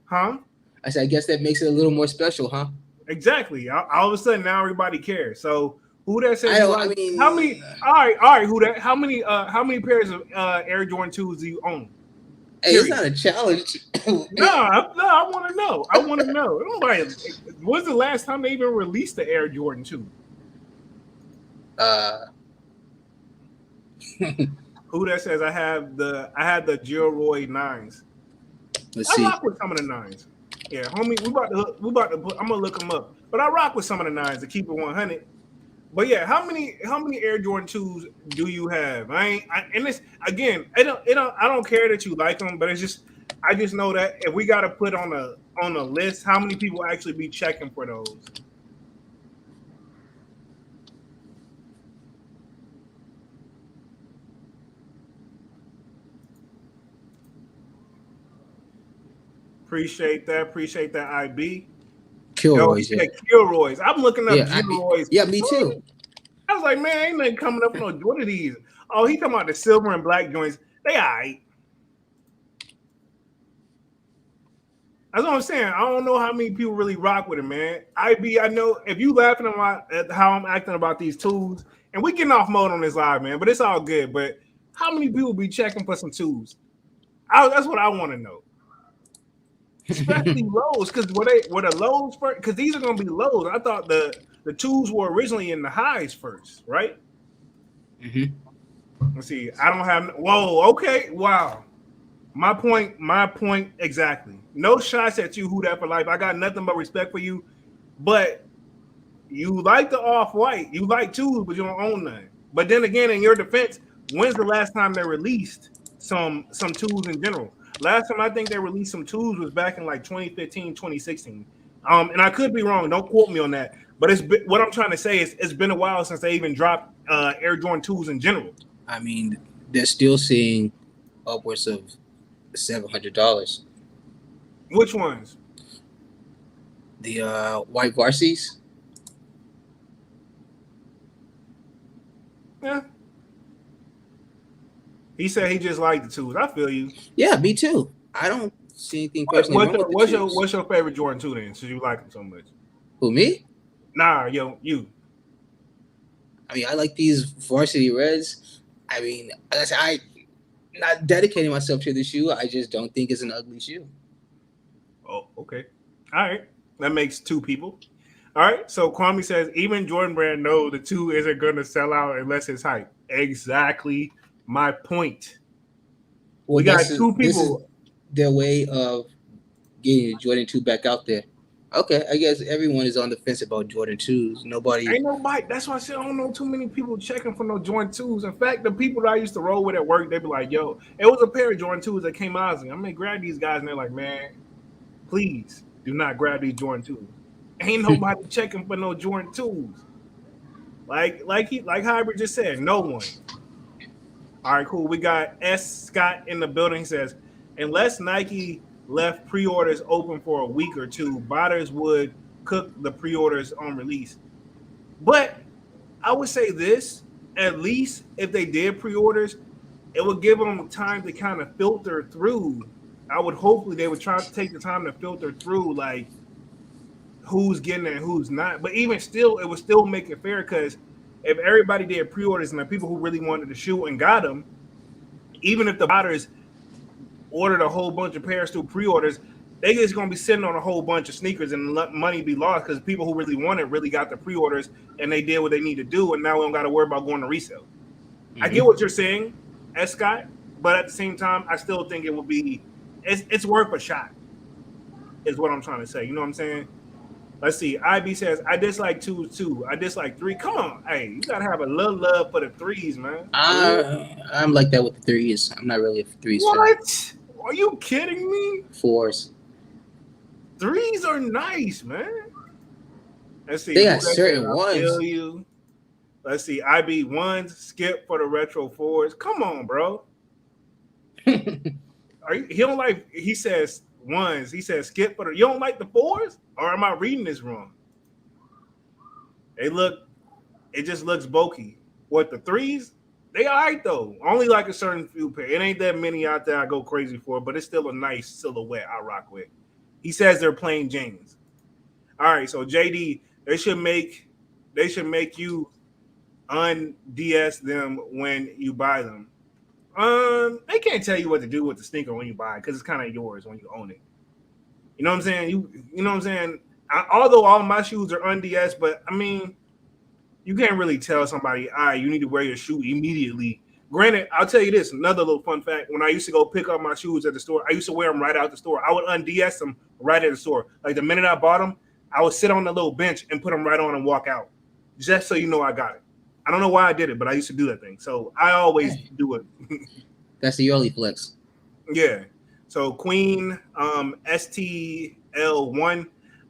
huh? I said, I guess that makes it a little more special, huh? Exactly. All of a sudden, now everybody cares. So who that says I you don't. I like how mean, many? All right. Who that? How many pairs of Air Jordan 2s do you own? hey, it's Period. not a challenge. No, I want to know. I want to know. Nobody. When's the last time they even released the Air Jordan 2? Who that says I had the Gilroy 9s? Let's I see. rock with some of the 9s. Yeah, homie, we about to put, I'm gonna look them up. But I rock with some of the 9s to keep it 100. But yeah, how many Air Jordan 2s do you have? And this again, I don't care that you like them, but it's just I just know that if we got to put on a list, how many people actually be checking for those? Appreciate that, IB. Yo, he Kilroy's, yeah. said Kilroy's. I'm looking up Yeah, Gilroy's. yeah, me too. I was like, man, ain't nothing coming up on one of these. Oh, he talking about the silver and black joints. They all right. That's what I'm saying. I don't know how many people really rock with it, man. I know if you laughing at how I'm acting about these tools, and we getting off mode on this live, man, but it's all good. But how many people be checking for some tools? That's what I want to know. Especially lows, because were the lows first? Because these are gonna be lows. I thought the twos were originally in the highs first, right? Mm-hmm. Let's see. I don't have. Whoa. Okay. Wow. My point exactly. No shots at you, who that for life. I got nothing but respect for you. But you like the off-white. You like twos, but you don't own none. But then again, in your defense, when's the last time they released some twos in general? Last time I think they released some twos was back in like 2015, 2016. And I could be wrong. Don't quote me on that. But what I'm trying to say is it's been a while since they even dropped Air Jordan 2s in general. I mean, they're still seeing upwards of $700. Which ones? The white varsies. Yeah. He said he just liked the twos. I feel you. Yeah, me too. I don't see anything personally wrong with the twos. What's your favorite Jordan 2 then, since you like them so much? Who, me? Nah, you. I mean, I like these varsity reds. I mean, I'm not dedicating myself to the shoe. I just don't think it's an ugly shoe. Oh, okay. All right. That makes two people. All right. So Kwame says even Jordan Brand know the 2 isn't going to sell out unless it's hype. Exactly my point. Well, we got two this is people. their way of getting the Jordan 2 back out there. Okay, I guess everyone is on the fence about Jordan 2s. Nobody. Ain't nobody. That's why I said I don't know too many people checking for no Jordan 2s. In fact, the people that I used to roll with at work, they'd be like, yo, it was a pair of Jordan 2s that came out. I was like, I'm going to grab these guys. And they're like, man, please do not grab these Jordan 2s. Ain't nobody checking for no Jordan 2s. Like Hybrid just said, no one. All right, cool. We got S. Scott in the building. He says, unless Nike left pre-orders open for a week or two, botters would cook the pre-orders on release. But I would say this, at least if they did pre-orders, it would give them time to kind of filter through. I would hopefully they would try to take the time to filter through like who's getting it and who's not. But even still, it would still make it fair because if everybody did pre-orders and the people who really wanted the shoe and got them, even if the botters ordered a whole bunch of pairs through pre-orders, they just gonna be sitting on a whole bunch of sneakers and let money be lost because people who really want it really got the pre-orders and they did what they need to do, and now we don't got to worry about going to resale. Mm-hmm. I get what you're saying, S. Scott, but at the same time, I still think it would be it's worth a shot. Is what I'm trying to say. You know what I'm saying? Let's see. IB says, I dislike 2s too. I dislike 3. Come on. Hey, you got to have a little love for the 3s, man. I'm like that with the 3s. I'm not really a 3s what? Fan. Are you kidding me? 4s. 3s are nice, man. Let's see. They got certain ones. Feel you. Let's see. IB 1s, skip for the retro 4s. Come on, bro. He don't like, he says 1s. He says skip for the, you don't like the 4s? Or am I reading this wrong? It just looks bulky. What the threes? They all right though. Only like a certain few pair. It ain't that many out there I go crazy for, but it's still a nice silhouette I rock with. He says they're plain Janes. All right, so JD, they should make you un-DS them when you buy them. They can't tell you what to do with the sneaker when you buy it because it's kind of yours when you own it. You know what I'm saying? You know what I'm saying? Although all my shoes are un-DS, but I mean, you can't really tell somebody, all right, you need to wear your shoe immediately. Granted, I'll tell you this, another little fun fact. When I used to go pick up my shoes at the store, I used to wear them right out the store. I would un-DS them right at the store. Like the minute I bought them, I would sit on the little bench and put them right on and walk out. Just so you know I got it. I don't know why I did it, but I used to do that thing. So I always do it. That's the early flex. Yeah. So Queen STL1,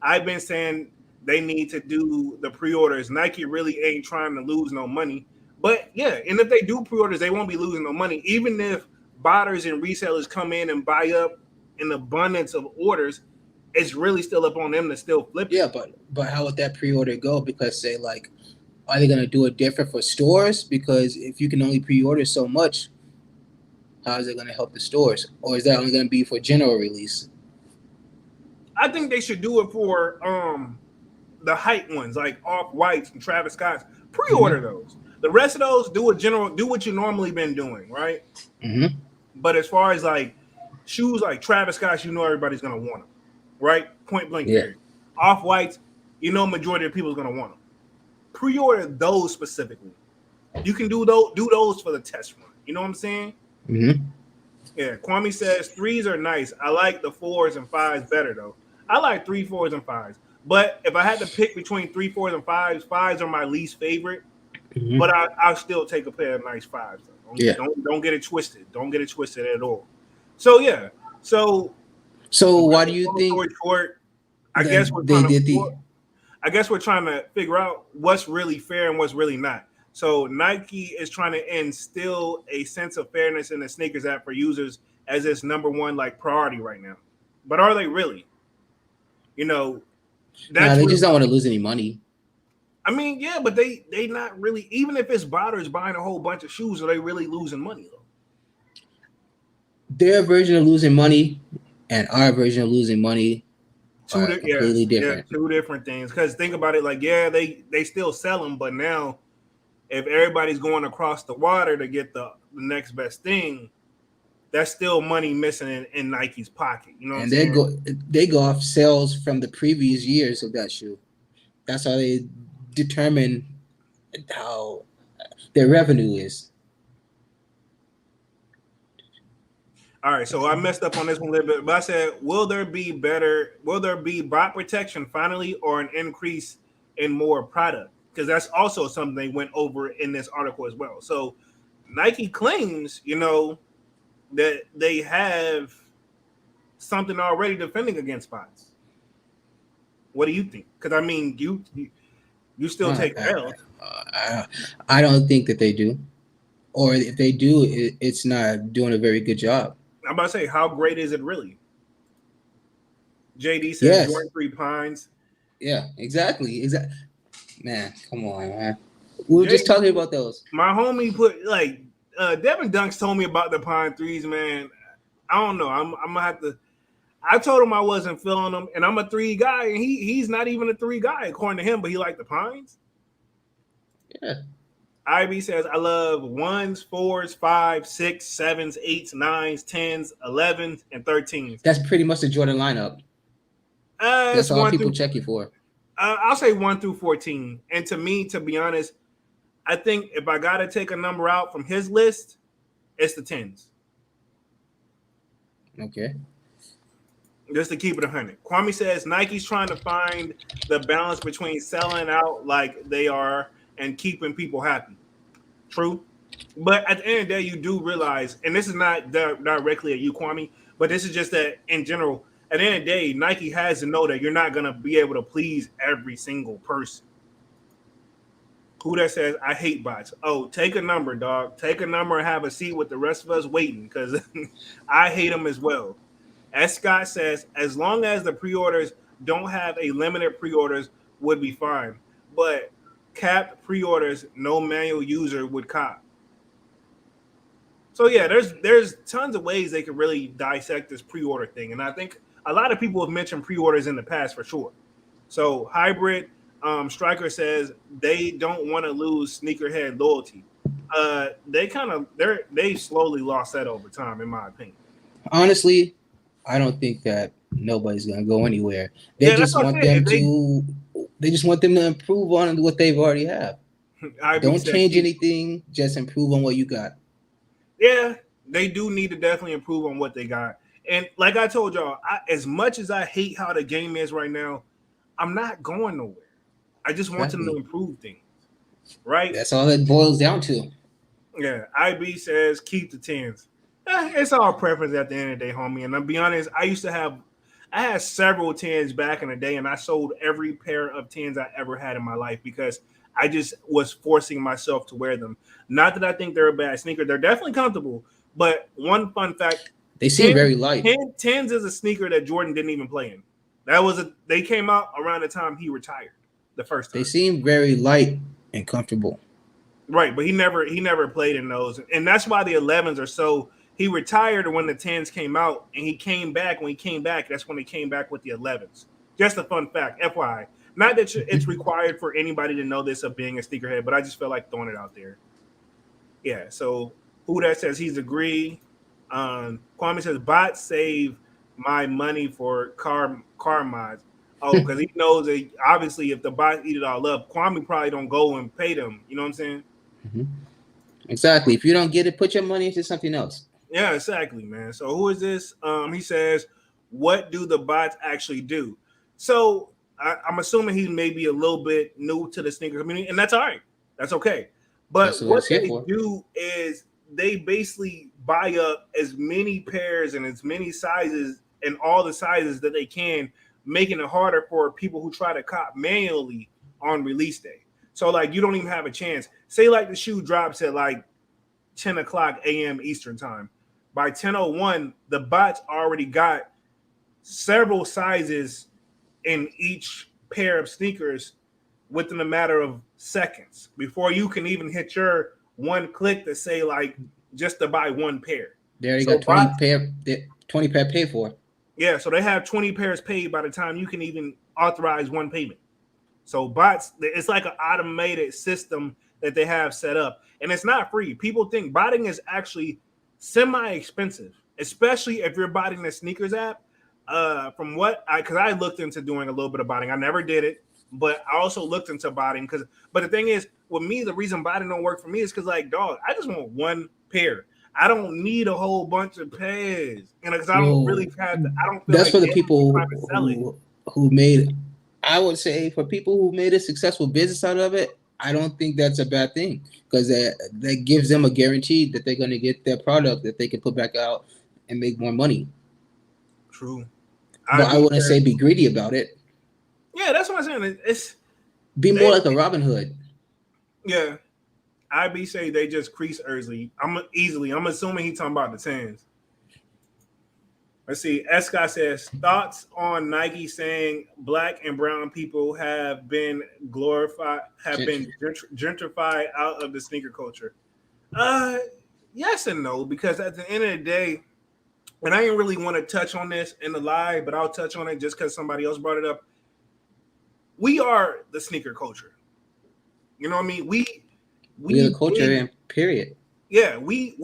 I've been saying they need to do the pre-orders. Nike really ain't trying to lose no money. But yeah, and if they do pre-orders, they won't be losing no money. Even if botters and resellers come in and buy up an abundance of orders, it's really still up on them to still flip it. Yeah, but how would that pre-order go? Because say like, are they gonna do it different for stores? Because if you can only pre-order so much, how is it gonna help the stores? Or is that only gonna be for general release? I think they should do it for the hype ones like Off-Whites and Travis Scott's. Pre-order those. The rest of those, do what you normally been doing, right? Mm-hmm. But as far as like shoes like Travis Scott's, you know everybody's gonna want them, right? Point blank. Yeah. Period. Off-Whites, you know majority of people is gonna want them. Pre-order those specifically. You can do those for the test run. You know what I'm saying? Mm-hmm. Yeah. Kwame says threes are nice. I like the fours and fives better though. I like 3, 4s, and 5s. But if I had to pick between 3, 4s, and 5s, 5s are my least favorite. Mm-hmm. But I'll still take a pair of nice 5s. Don't get it twisted. Don't get it twisted at all. So yeah. So why do you think? Short, I guess we're trying to figure out what's really fair and what's really not. So Nike is trying to instill a sense of fairness in the sneakers app for users as its number one like priority right now. But are they really? You know, they just don't want to lose any money. I mean, yeah, but they not really. Even if it's botters buying a whole bunch of shoes, are they really losing money though? Their version of losing money and our version of losing money are completely different. Yeah, two different things. Because think about it, like they still sell them, but now if everybody's going across the water to get the next best thing, that's still money missing in Nike's pocket. You know what I'm saying? They go off sales from the previous years of that shoe. That's how they determine how their revenue is. All right, so I messed up on this one a little bit, but I said, will there be bot protection finally, or an increase in more product? Because that's also something they went over in this article as well. So Nike claims, that they have something already defending against bots. What do you think? Because I mean, you still take L. I don't think that they do, or if they do, it's not doing a very good job. I'm about to say, how great is it really? JD says yes. Jordan 3 Pines. Yeah, exactly. Man, come on, man. We were just talking about those. My homie put Devin Dunks told me about the Pine 3s, man. I don't know. I'm gonna have to. I told him I wasn't feeling them, and I'm a 3 guy, and he's not even a 3 guy according to him, but he liked the Pines. Yeah. Ivy says, I love 1s, 4s, 5s, 6s, 7s, 8s, 9s, 10s, 11s, and 13s. That's pretty much the Jordan lineup. That's all people check you for. I'll say 1 through 14. And to me, to be honest, I think if I got to take a number out from his list, it's the 10s. Okay. Just to keep it 100. Kwame says Nike's trying to find the balance between selling out like they are and keeping people happy. True. But at the end of the day, you do realize, and this is not directly at you, Kwame, but this is just that in general, at the end of the day, Nike has to know that you're not going to be able to please every single person. Who that says, I hate bots. Oh, take a number, dog. Take a number and have a seat with the rest of us waiting, because I hate them as well. As Scott says, as long as the pre-orders don't have a limited pre-orders would be fine. But capped pre-orders no manual user would cop. So yeah, there's tons of ways they could really dissect this pre-order thing, and I think a lot of people have mentioned pre-orders in the past for sure. So hybrid striker says they don't want to lose sneakerhead loyalty. They slowly lost that over time, in my opinion. Honestly, I don't think that nobody's gonna go anywhere. Yeah, that's what I'm saying. They just want them to improve on what they've already have. Don't change anything, just improve on what you got. Yeah, they do need to definitely improve on what they got. And like I told y'all, as much as I hate how the game is right now, I'm not going nowhere. I just want them to improve things. Right? That's all it boils down to. Yeah, IB says keep the 10s. It's all preference at the end of the day, homie. And I'll be honest, I had several 10s back in the day, and I sold every pair of 10s I ever had in my life because I just was forcing myself to wear them. Not that I think they're a bad sneaker. They're definitely comfortable. But one fun fact, they seem very light. 10s is a sneaker that Jordan didn't even play in. They came out around the time he retired the first time. They seem very light and comfortable. Right, but he never played in those. And that's why the 11s are so. He retired when the 10s came out, and he came back. When he came back, that's when he came back with the 11s. Just a fun fact, FYI. Not that it's required for anybody to know this of being a sneakerhead, but I just feel like throwing it out there. Yeah, so who that says he's agreed. Kwame says bots save my money for car mods. Oh, because he knows that obviously if the bots eat it all up, Kwame probably don't go and pay them. You know what I'm saying? Mm-hmm. Exactly. If you don't get it, put your money into something else. Yeah, exactly, man. So who is this? He says, what do the bots actually do? So I'm assuming he may be a little bit new to the sneaker community, and that's all right. That's okay. But what they do is they basically buy up as many pairs and as many sizes and all the sizes that they can, making it harder for people who try to cop manually on release day. So like you don't even have a chance. Say like the shoe drops at like 10 o'clock a.m. Eastern time. By 10:01, the bots already got several sizes in each pair of sneakers within a matter of seconds before you can even hit your one click to say like just to buy one pair. There you got 20 pair paid for. Yeah, so they have 20 pairs paid by the time you can even authorize one payment. So bots, it's like an automated system that they have set up, and it's not free. People think botting is actually semi-expensive, especially if you're botting the sneakers app. From what because I looked into doing a little bit of botting. I never did it, but I also looked into botting but the thing is, with me, the reason botting don't work for me is because like, dog, I just want one pair. I don't need a whole bunch of pairs, because I don't really have. I don't. Feel that's like for the people who made. I would say for people who made a successful business out of it, I don't think that's a bad thing because that gives them a guarantee that they're going to get their product that they can put back out and make more money. True. But I wouldn't say be greedy about it. Yeah, that's what I'm saying. It's be more like a Robin Hood. Yeah. IB say they just crease early. I'm assuming he's talking about the 10s. Let's see. Escott says thoughts on Nike saying black and brown people have been gentrified out of the sneaker culture. Yes and no, because at the end of the day, and I didn't really want to touch on this in the live, but I'll touch on it just because somebody else brought it up. We are the sneaker culture. You know what I mean? We're the culture, period. Yeah, we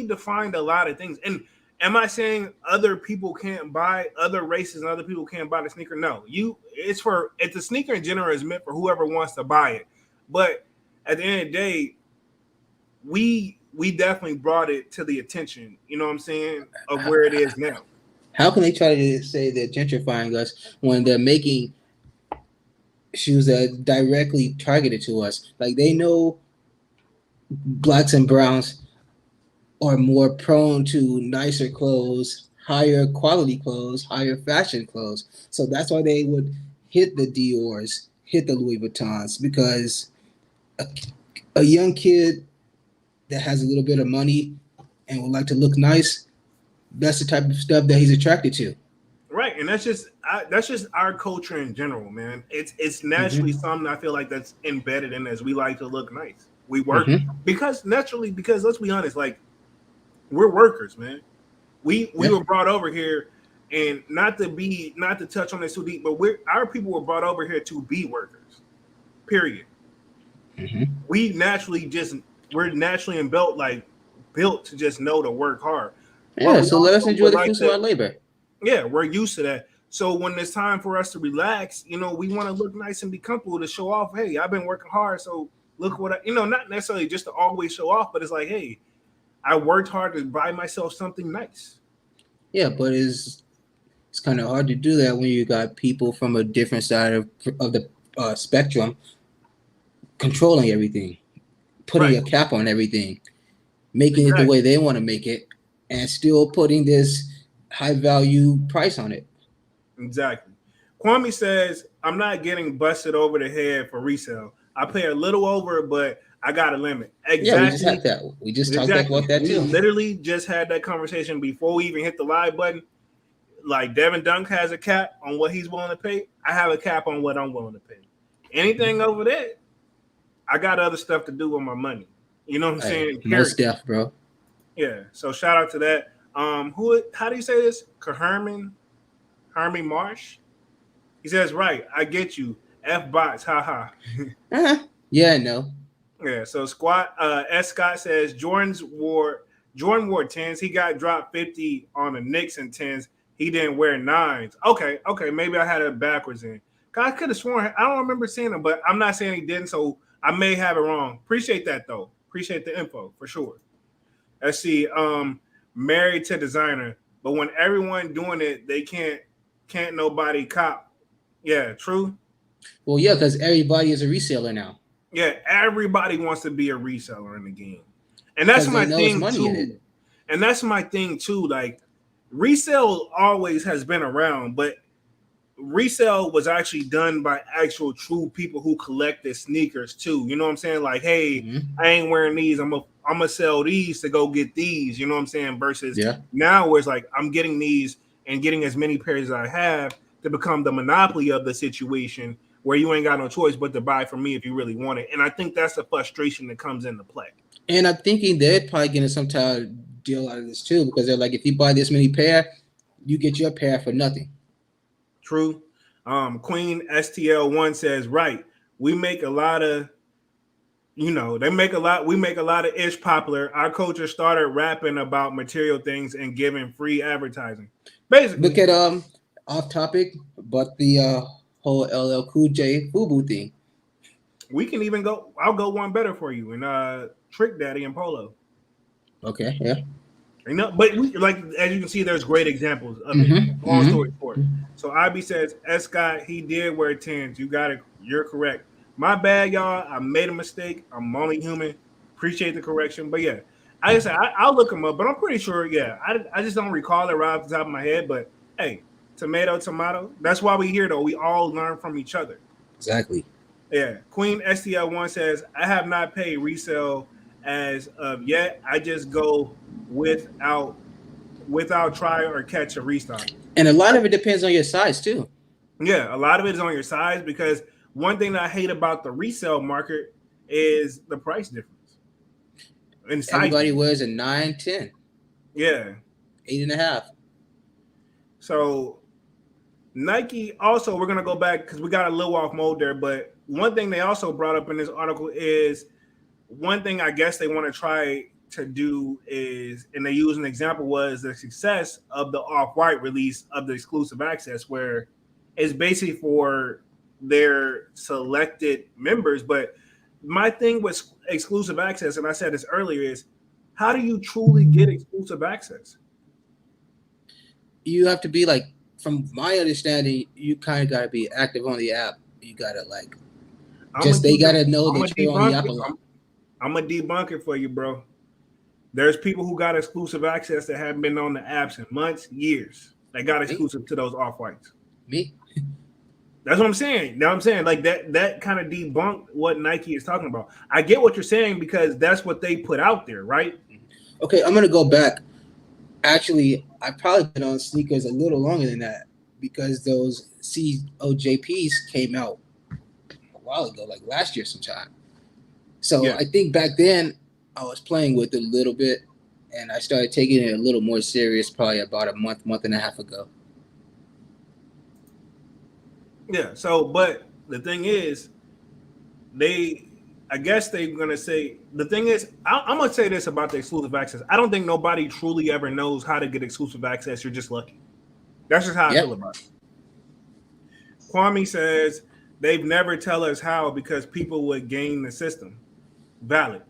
defined a lot of things. And am I saying other people can't buy, other races and other people can't buy the sneaker? No. It's the sneaker in general is meant for whoever wants to buy it. But at the end of the day, we definitely brought it to the attention, you know what I'm saying, of where it is now. How can they try to say they're gentrifying us when they're making shoes that are directly targeted to us? Like they know blacks and browns are more prone to nicer clothes, higher quality clothes, higher fashion clothes. So that's why they would hit the Dior's, hit the Louis Vuittons, because a young kid that has a little bit of money and would like to look nice, that's the type of stuff that he's attracted to. Right. and that's just our culture in general, man. It's naturally something I feel like that's embedded in us. We like to look nice. We work because let's be honest, like we're workers, man. We were brought over here, and not to touch on this too deep, but our people were brought over here to be workers. Period. We're naturally and built to just know to work hard. Yeah, so let us enjoy the fruits of our labor. Yeah, we're used to that. So when it's time for us to relax, we want to look nice and be comfortable to show off. Hey, I've been working hard, so look what not necessarily just to always show off, but it's like, hey, I worked hard to buy myself something nice. Yeah, but it's kind of hard to do that when you got people from a different side of the spectrum controlling everything, putting a cap on everything, making it the way they want to make it, and still putting this high value price on it. Exactly. Kwame says, I'm not getting busted over the head for resale. I pay a little over, but I got a limit. Exactly. Yeah, we just had that. We just talked about that too. We literally just had that conversation before we even hit the live button. Like Devin Dunk has a cap on what he's willing to pay. I have a cap on what I'm willing to pay. Anything over that, I got other stuff to do with my money. You know what I'm saying? Most def, bro. Yeah. So shout out to that. How do you say this? Herman Marsh. He says, right, I get you. F bots, haha. Yeah, I know. Yeah, so S. Scott says Jordan wore 10s. He got dropped 50 on the Knicks and 10s. He didn't wear 9s. Okay, maybe I had it backwards in. I could have sworn, I don't remember seeing him, but I'm not saying he didn't, so I may have it wrong. Appreciate that, though. Appreciate the info, for sure. Let's see, married to designer, but when everyone doing it, they can't nobody cop. Yeah, true. Well, yeah, because everybody is a reseller now. Yeah, everybody wants to be a reseller in the game. And that's my thing too. And that's my thing too. Like, resale always has been around, but resale was actually done by actual true people who collected sneakers too. You know what I'm saying? Like, hey, I ain't wearing these. I'm gonna sell these to go get these. You know what I'm saying? Versus now where it's like I'm getting these and getting as many pairs as I have to become the monopoly of the situation where you ain't got no choice but to buy from me if you really want it. And I think that's the frustration that comes into play. And I'm thinking they're probably getting some type of deal out of this too, because they're like, if you buy this many pair, you get your pair for nothing. True. Queen STL1 says, right, we make a lot of, we make a lot of ish popular. Our culture started rapping about material things and giving free advertising. Basically. Look at off topic, but the whole LL Cool J FUBU thing. We can even go. I'll go one better for you, and Trick Daddy and Polo. Okay, yeah. But as you can see, there's great examples of it. Long story short. So IB says, S. Scott, he did wear 10s. You got it. You're correct. My bad, y'all. I made a mistake. I'm only human. Appreciate the correction. But yeah, I'll look them up. But I'm pretty sure. Yeah, I just don't recall it right off the top of my head. But hey. Tomato. That's why we here, though. We all learn from each other. Exactly. Yeah. Queen STL1 says, I have not paid resale as of yet. I just go without try or catch a restock. And a lot of it depends on your size, too. Yeah, a lot of it is on your size, because one thing that I hate about the resale market is the price difference. And everybody wears a 9, 10. Yeah. 8.5. So Nike also, we're going to go back because we got a little off mode there, but one thing they also brought up in this article is one thing I guess they want to try to do is, and they use an example, was the success of the Off-White release of the exclusive access, where it's basically for their selected members. But my thing with exclusive access, and I said this earlier, is how do you truly get exclusive access? You have to be like, from my understanding, you kind of got to be active on the app. You got to they got to know that you're on the app a lot. I'm going to debunk it for you, bro. There's people who got exclusive access that haven't been on the apps in months, years. They got exclusive to those Off-Whites. Me? That's what I'm saying. Now I'm saying like that kind of debunked what Nike is talking about. I get what you're saying because that's what they put out there, right? Okay, I'm going to go back. Actually, I've probably been on sneakers a little longer than that, because those COJPs came out a while ago, like last year sometime. So Yeah. I think back then I was playing with it a little bit, and I started taking it a little more serious probably about a month and a half ago. Yeah. So, but the thing is, I guess they're gonna say the thing is, I'm gonna say this about the exclusive access. I don't think nobody truly ever knows how to get exclusive access. You're just lucky. That's just how I Yeah. feel about it. Kwame says they've never tell us how because people would game the system. Valid.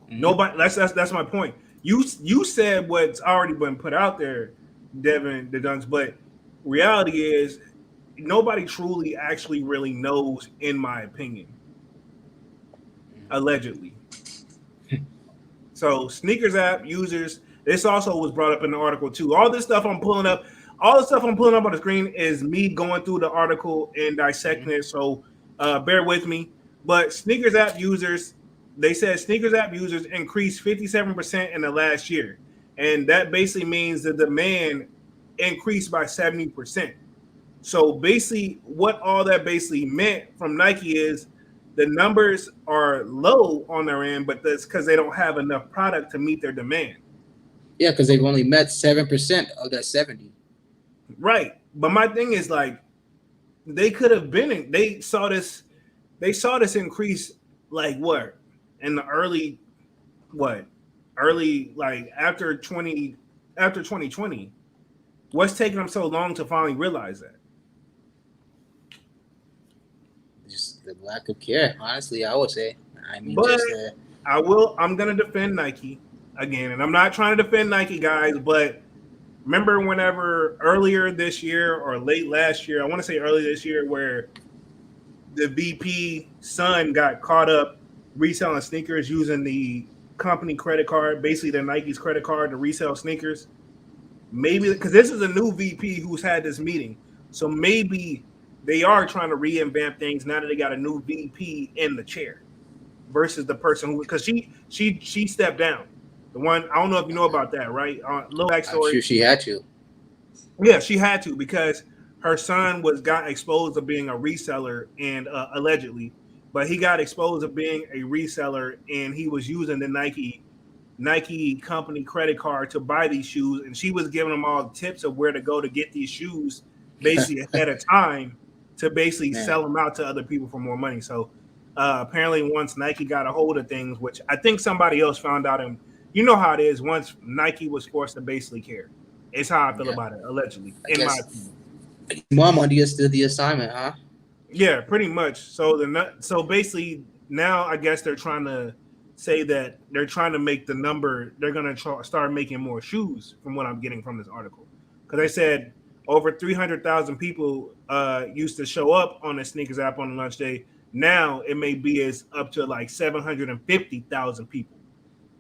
Mm-hmm. Nobody. That's my point. You said what's already been put out there, Devin the Dunks, but reality is nobody truly actually really knows, in my opinion. Allegedly. So sneakers app users, this also was brought up in the article too. All the stuff I'm pulling up on the screen is me going through the article and dissecting it. So bear with me. But sneakers app users, they said sneakers app users increased 57% in the last year. And that basically means the demand increased by 70%. So basically, what all that basically meant from Nike is the numbers are low on their end, but that's because they don't have enough product to meet their demand. Yeah, because they've only met 7% of that 70. Right. But my thing is like they could have been they saw this increase like what in the early like after 2020. What's taking them so long to finally realize that? Just the lack of care, honestly, I would say. I mean, But just I'm gonna defend Nike again, and I'm not trying to defend Nike guys, but remember whenever earlier this year or late last year, I want to say early this year, where the VP son got caught up reselling sneakers using the company credit card, basically their Nike's credit card to resell sneakers. Maybe because this is a new VP who's had this meeting, so maybe they are trying to reinvent things now that they got a new VP in the chair versus the person who, because she stepped down. The one, I don't know if you know about that, right? Little backstory. I'm sure she had to. Yeah, she had to because her son got exposed of being a reseller and allegedly, but he got exposed of being a reseller and he was using the Nike company credit card to buy these shoes, and she was giving him all the tips of where to go to get these shoes basically ahead of time to basically sell them out to other people for more money. So apparently once Nike got a hold of things, which I think somebody else found out, and you know how it is once Nike was forced to basically care. It's how I feel about it, allegedly, in my opinion. Mom understood the assignment, huh? Yeah, pretty much. So basically now I guess they're trying to say that they're trying to make the number, they're going to start making more shoes from what I'm getting from this article. Because they said over 300,000 people used to show up on the sneakers app on the launch day. Now it may be as up to like 750,000 people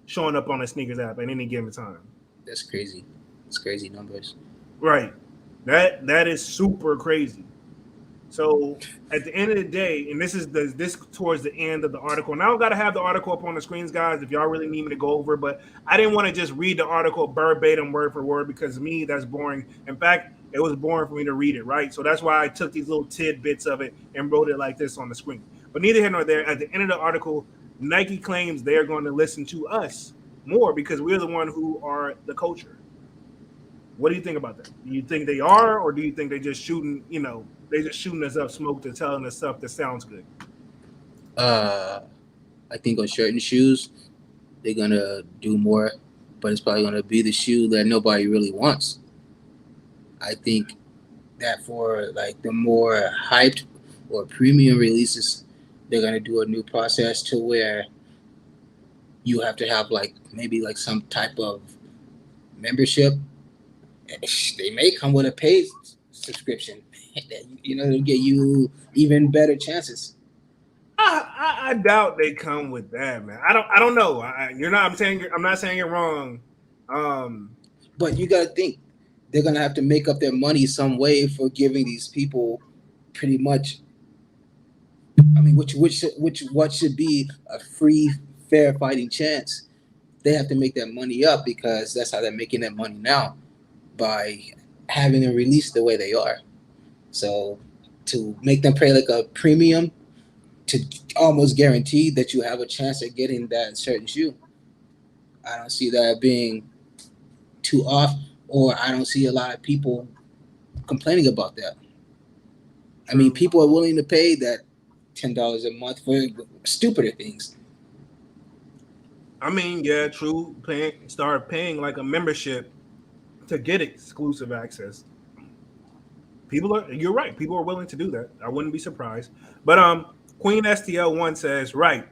showing up on the sneakers app at any given time. That's crazy. It's crazy numbers. Right. That is super crazy. So at the end of the day, and this is this towards the end of the article, and I don't got to have the article up on the screens, guys, if y'all really need me to go over, but I didn't want to just read the article verbatim, word for word, because to me, that's boring. In fact, it was boring for me to read it, right? So that's why I took these little tidbits of it and wrote it like this on the screen. But neither here nor there, at the end of the article, Nike claims they're going to listen to us more because we're the one who are the culture. What do you think about that? Do you think they are, or do you think they just shooting, they just shooting us up smoke to telling us stuff that sounds good? I think on certain shoes, they're gonna do more, but it's probably gonna be the shoe that nobody really wants. I think that for like the more hyped or premium releases, they're gonna do a new process to where you have to have like maybe like some type of membership. They may come with a paid subscription. It'll get you even better chances. I doubt they come with that, man. I don't know. I'm not saying you're wrong. But you gotta think they're gonna have to make up their money some way for giving these people pretty much. I mean, what should be a free, fair fighting chance? They have to make that money up because that's how they're making that money now, by having them released the way they are. So to make them pay like a premium to almost guarantee that you have a chance at getting that certain shoe, I don't see that being too off, or I don't see a lot of people complaining about that. I mean, people are willing to pay that $10 a month for stupider things. I mean, yeah, true. Start paying like a membership to get exclusive access. You're right. People are willing to do that. I wouldn't be surprised. But Queen STL1 says, right,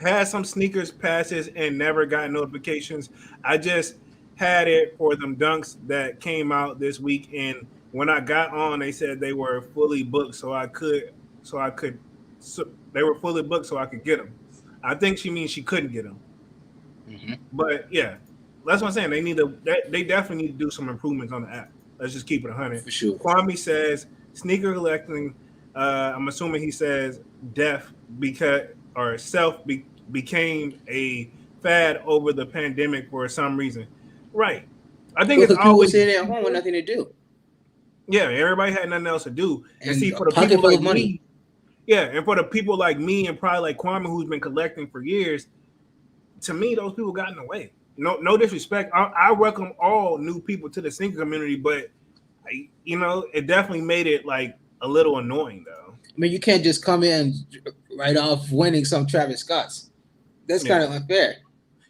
had some sneakers passes and never got notifications. I just had it for them dunks that came out this week, and when I got on, they said they were fully booked, they were fully booked, so I could get them. I think she means she couldn't get them, but yeah, that's what I'm saying. They definitely need to do some improvements on the app. Let's just keep it 100. For sure. Kwame says sneaker collecting. I'm assuming he says deaf because or became a fad over the pandemic for some reason. Right. I think it's always sitting at home with nothing to do. Yeah, everybody had nothing else to do. And see, for the people like me, and for the people like me and probably like Kwame, who's been collecting for years, to me, those people got in the way. No disrespect. I welcome all new people to the sneaker community, but it definitely made it like a little annoying though. I mean, you can't just come in right off winning some Travis Scotts. That's kind of unfair.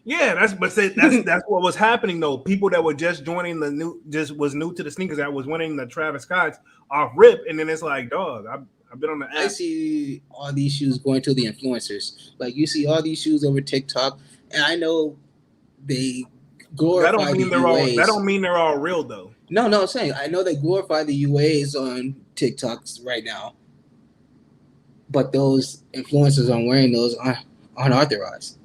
Yeah, that's what was happening though. People that were just joining was new to the sneakers that was winning the Travis Scotts off rip, and then it's like, dog, I've been on the app. I see all these shoes going to the influencers. Like you see all these shoes over TikTok, and I know they glorify that don't mean they're all real though. No, I'm saying I know they glorify the UAs on TikToks right now, but those influencers on wearing those are unauthorized.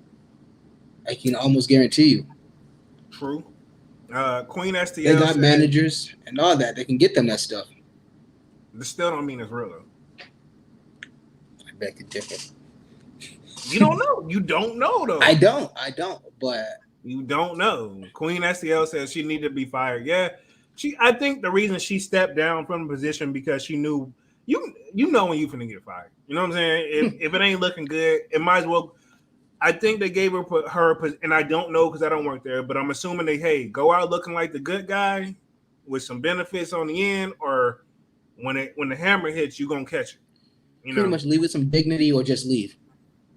I can almost guarantee you. True. Queen STL. They got managers and all that. They can get them that stuff. This still don't mean it's real though. I beg to differ. You don't know. You don't know though. I don't. But you don't know. Queen STL says she needed to be fired. Yeah. I think the reason she stepped down from the position because she knew you know when you finna get fired. You know what I'm saying? If it ain't looking good, it might as well. I think they gave her, and I don't know because I don't work there, but I'm assuming go out looking like the good guy with some benefits on the end, or when the hammer hits, you gonna catch it. Pretty much leave with some dignity, or just leave.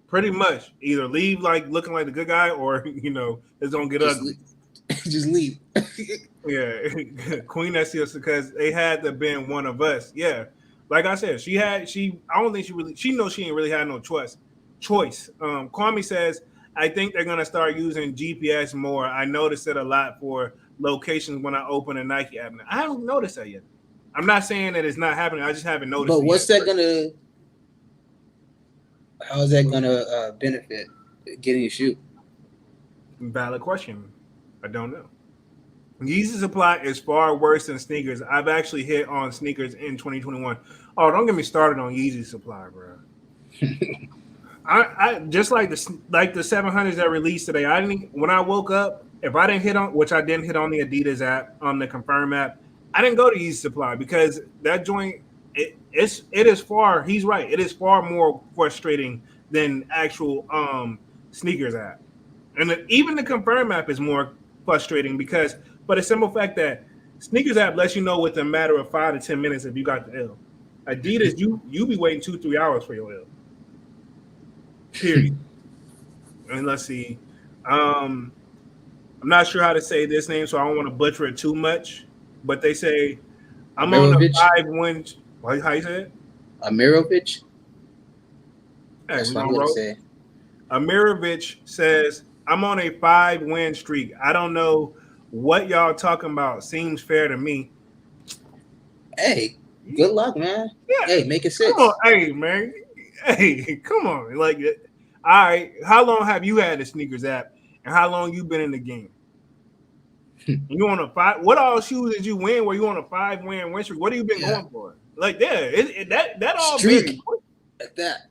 Pretty much, either leave like looking like the good guy, or it's gonna get ugly. Just leave. Yeah, Queen STL because they had to been one of us. Yeah, like I said, I don't think she knows she ain't really had no choice. Kwame says, I think they're going to start using GPS more. I noticed it a lot for locations when I open a Nike app. I haven't noticed that yet. I'm not saying that it's not happening. I just haven't noticed it. But what's that going to – how is that going to benefit getting a shoe? Valid question. I don't know. Yeezy supply is far worse than sneakers. I've actually hit on sneakers in 2021. Oh, don't get me started on Yeezy supply, bro. I just like the 700s that released today. When I woke up, if I didn't hit on, which I didn't hit on the Adidas app, on the Confirm app, I didn't go to Yeezy Supply because that joint it is far. He's right. It is far more frustrating than actual sneakers app, and even the Confirm app is more frustrating because, but the simple fact that sneakers app lets you know within a matter of 5 to 10 minutes if you got the L. Adidas, you be waiting 2-3 hours for your L. Period. And let's see. I'm not sure how to say this name, so I don't want to butcher it too much. But they say I'm on a 5-win. How you say it? Amirovich. That's what I'm going to say. Amirovich says I'm on a 5-win streak. I don't know what y'all talking about. Seems fair to me. Hey, good luck, man. Yeah. Hey, make it 6. Come on, hey, man. Hey, come on. Like, all right, how long have you had the sneakers app and how long you been in the game? You on a 5? What all shoes did you win? Were you on a 5-win streak? What have you been going for? Like, that all streak at that.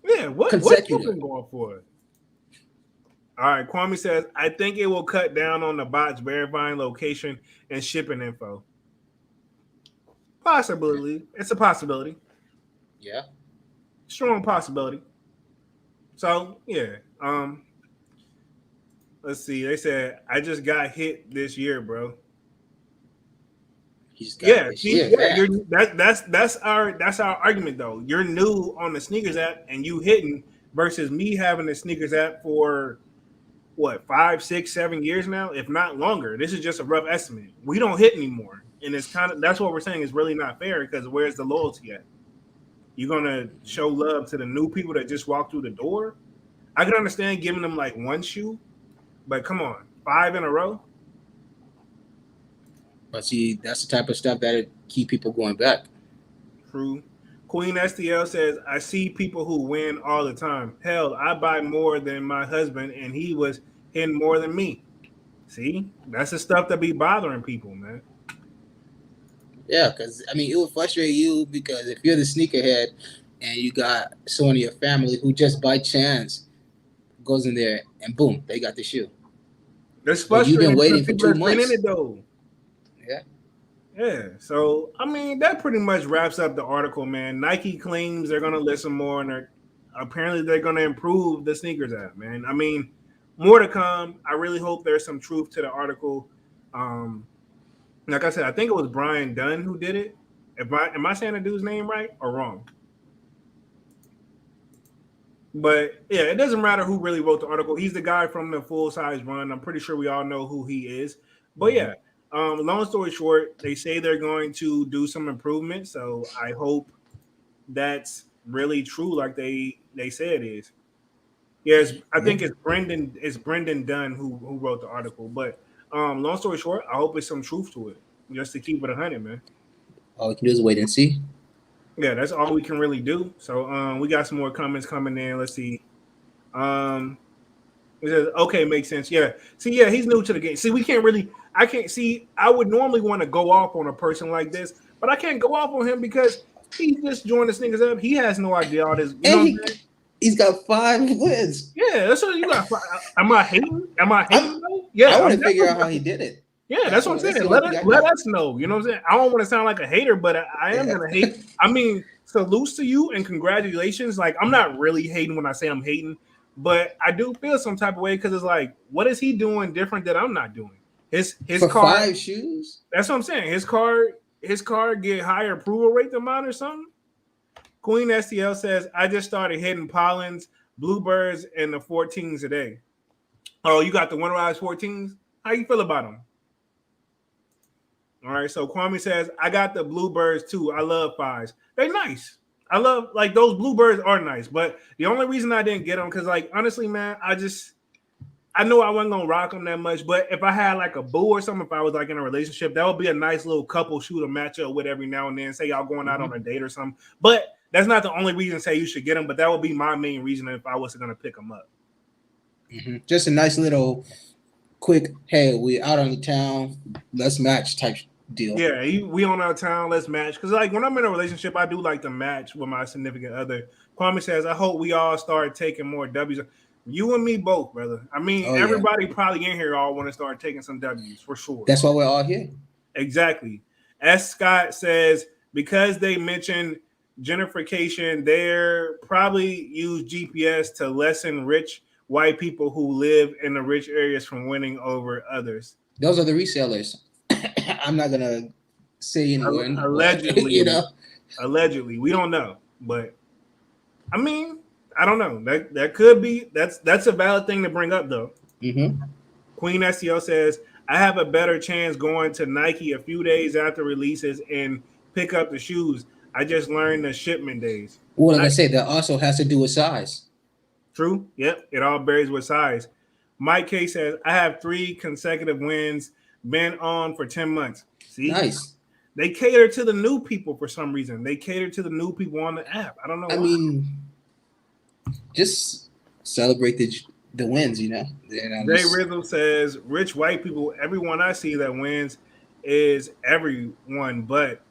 Yeah, what you been going for? All right, Kwame says, I think it will cut down on the bots verifying location and shipping info. Possibly. It's a possibility. Yeah. Strong possibility. So yeah. Let's see. They said I just got hit this year, bro. He just got it Yeah, this see, year. yeah, Yeah. that's our argument though. You're new on the sneakers app and you hitting versus me having the sneakers app for what 5, 6, 7 years now, if not longer. This is just a rough estimate. We don't hit anymore, and it's kind of that's what we're saying is really not fair because where's the loyalty at? You're gonna show love to the new people that just walk through the door. I can understand giving them like one shoe, but come on, 5 in a row. But see, that's the type of stuff that keep people going back. True. Queen STL says, I see people who win all the time. Hell, I buy more than my husband, and he was hitting more than me. See, that's the stuff that be bothering people, man. Yeah, because I mean, it would frustrate you because if you're the sneakerhead and you got someone in your family who just by chance goes in there and boom, they got the shoe. That's But you've been frustrating to the waiting for people two that's been in months. it, though. Yeah. Yeah. So, I mean, that pretty much wraps up the article, man. Nike claims they're going to listen more, and apparently they're going to improve the sneakers app, man. I mean, more to come. I really hope there's some truth to the article. Like I said, I think it was Brian Dunn who did it. Am I saying the dude's name right or wrong? But yeah, it doesn't matter who really wrote the article. He's the guy from the Full Size Run. I'm pretty sure we all know who he is. But yeah, long story short, they say they're going to do some improvement. So I hope that's really true, like they say it is. Yes, I think it's Brendan Dunn who wrote the article. But long story short, I hope it's some truth to it, just to keep it 100, man. All we can do is wait and see. Yeah, that's all we can really do. So we got some more comments coming in. Let's see. It says, okay, makes sense. Yeah. See, yeah, he's new to the game. See, I can't see. I would normally want to go off on a person like this, but I can't go off on him because he just joined the sneakers up. He has no idea all this. You know what I'm saying? He's got 5 wins. Yeah, that's what you got. Am I hating? Though? Yeah, I want to figure out how he did it. Yeah, that's what I'm saying. Let us know. You know what I'm saying? I don't want to sound like a hater, but I am gonna hate. I mean, salutes to you and congratulations. Like, I'm not really hating when I say I'm hating, but I do feel some type of way because it's like, what is he doing different that I'm not doing? His for car 5 shoes. That's what I'm saying. His car get higher approval rate than mine or something. Queen STL says, I just started hitting Pollens, Bluebirds, and the 14s a day. Oh, you got the winterized 14s? How you feel about them? All right, so Kwame says, I got the Bluebirds too. I love 5s. They're nice. I love, like, those Bluebirds are nice. But the only reason I didn't get them, because, like, honestly, man, I know I wasn't going to rock them that much. But if I had, like, a boo or something, if I was, like, in a relationship, that would be a nice little couple shoe to match up with every now and then. Say y'all going out on a date or something. But that's not the only reason to say you should get them. But that would be my main reason if I was going to pick them up. Just a nice little quick, hey, we out on the town, let's match type deal. Yeah, we on our town, let's match. Because, like, when I'm in a relationship, I do like to match with my significant other. Kwame says, I hope we all start taking more W's. You and me both, brother. I mean, everybody probably in here all want to start taking some W's for sure. That's why we're all here. Exactly. S. Scott says, because they mentioned gentrification, they're probably use GPS to lessen rich white people who live in the rich areas from winning over others. Those are the resellers. I'm not gonna say anyone. Allegedly, you know. Allegedly, we don't know, but I mean, I don't know. That could be. That's a valid thing to bring up, though. Queen SEO says, I have a better chance going to Nike a few days after releases and pick up the shoes. I just learned the shipment days. Well, like I say, that also has to do with size. True. Yep. It all varies with size. Mike K says, I have 3 consecutive wins, been on for 10 months. See? Nice. They cater to the new people for some reason. They cater to the new people on the app. I don't know why. I mean, just celebrate the wins, you know. Jay Rhythm says, rich white people, everyone I see that wins is everyone, but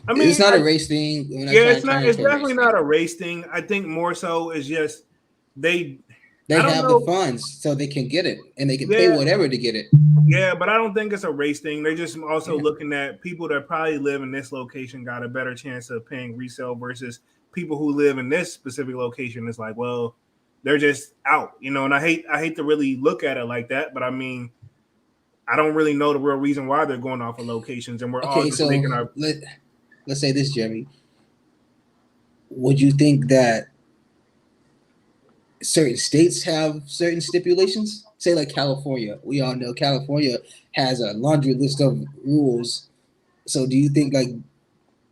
I mean, it's not a race thing. It's definitely not a race thing. I think more so is just they They I don't have the know. funds, so they can get it, and they can pay Yeah, whatever to get it. yeah, but I don't think it's a race thing. They're just also Yeah. looking at people that probably live in this location got a better chance of paying resale versus people who live in this specific location. It's like, well, they're just out, you know. And I hate to really look at it like that, but I mean, I don't really know the real reason why they're going off of locations, and we're all Okay, just so making our. let's say this, Jeremy. Would you think that certain states have certain stipulations? Say like California. We all know California has a laundry list of rules. So do you think like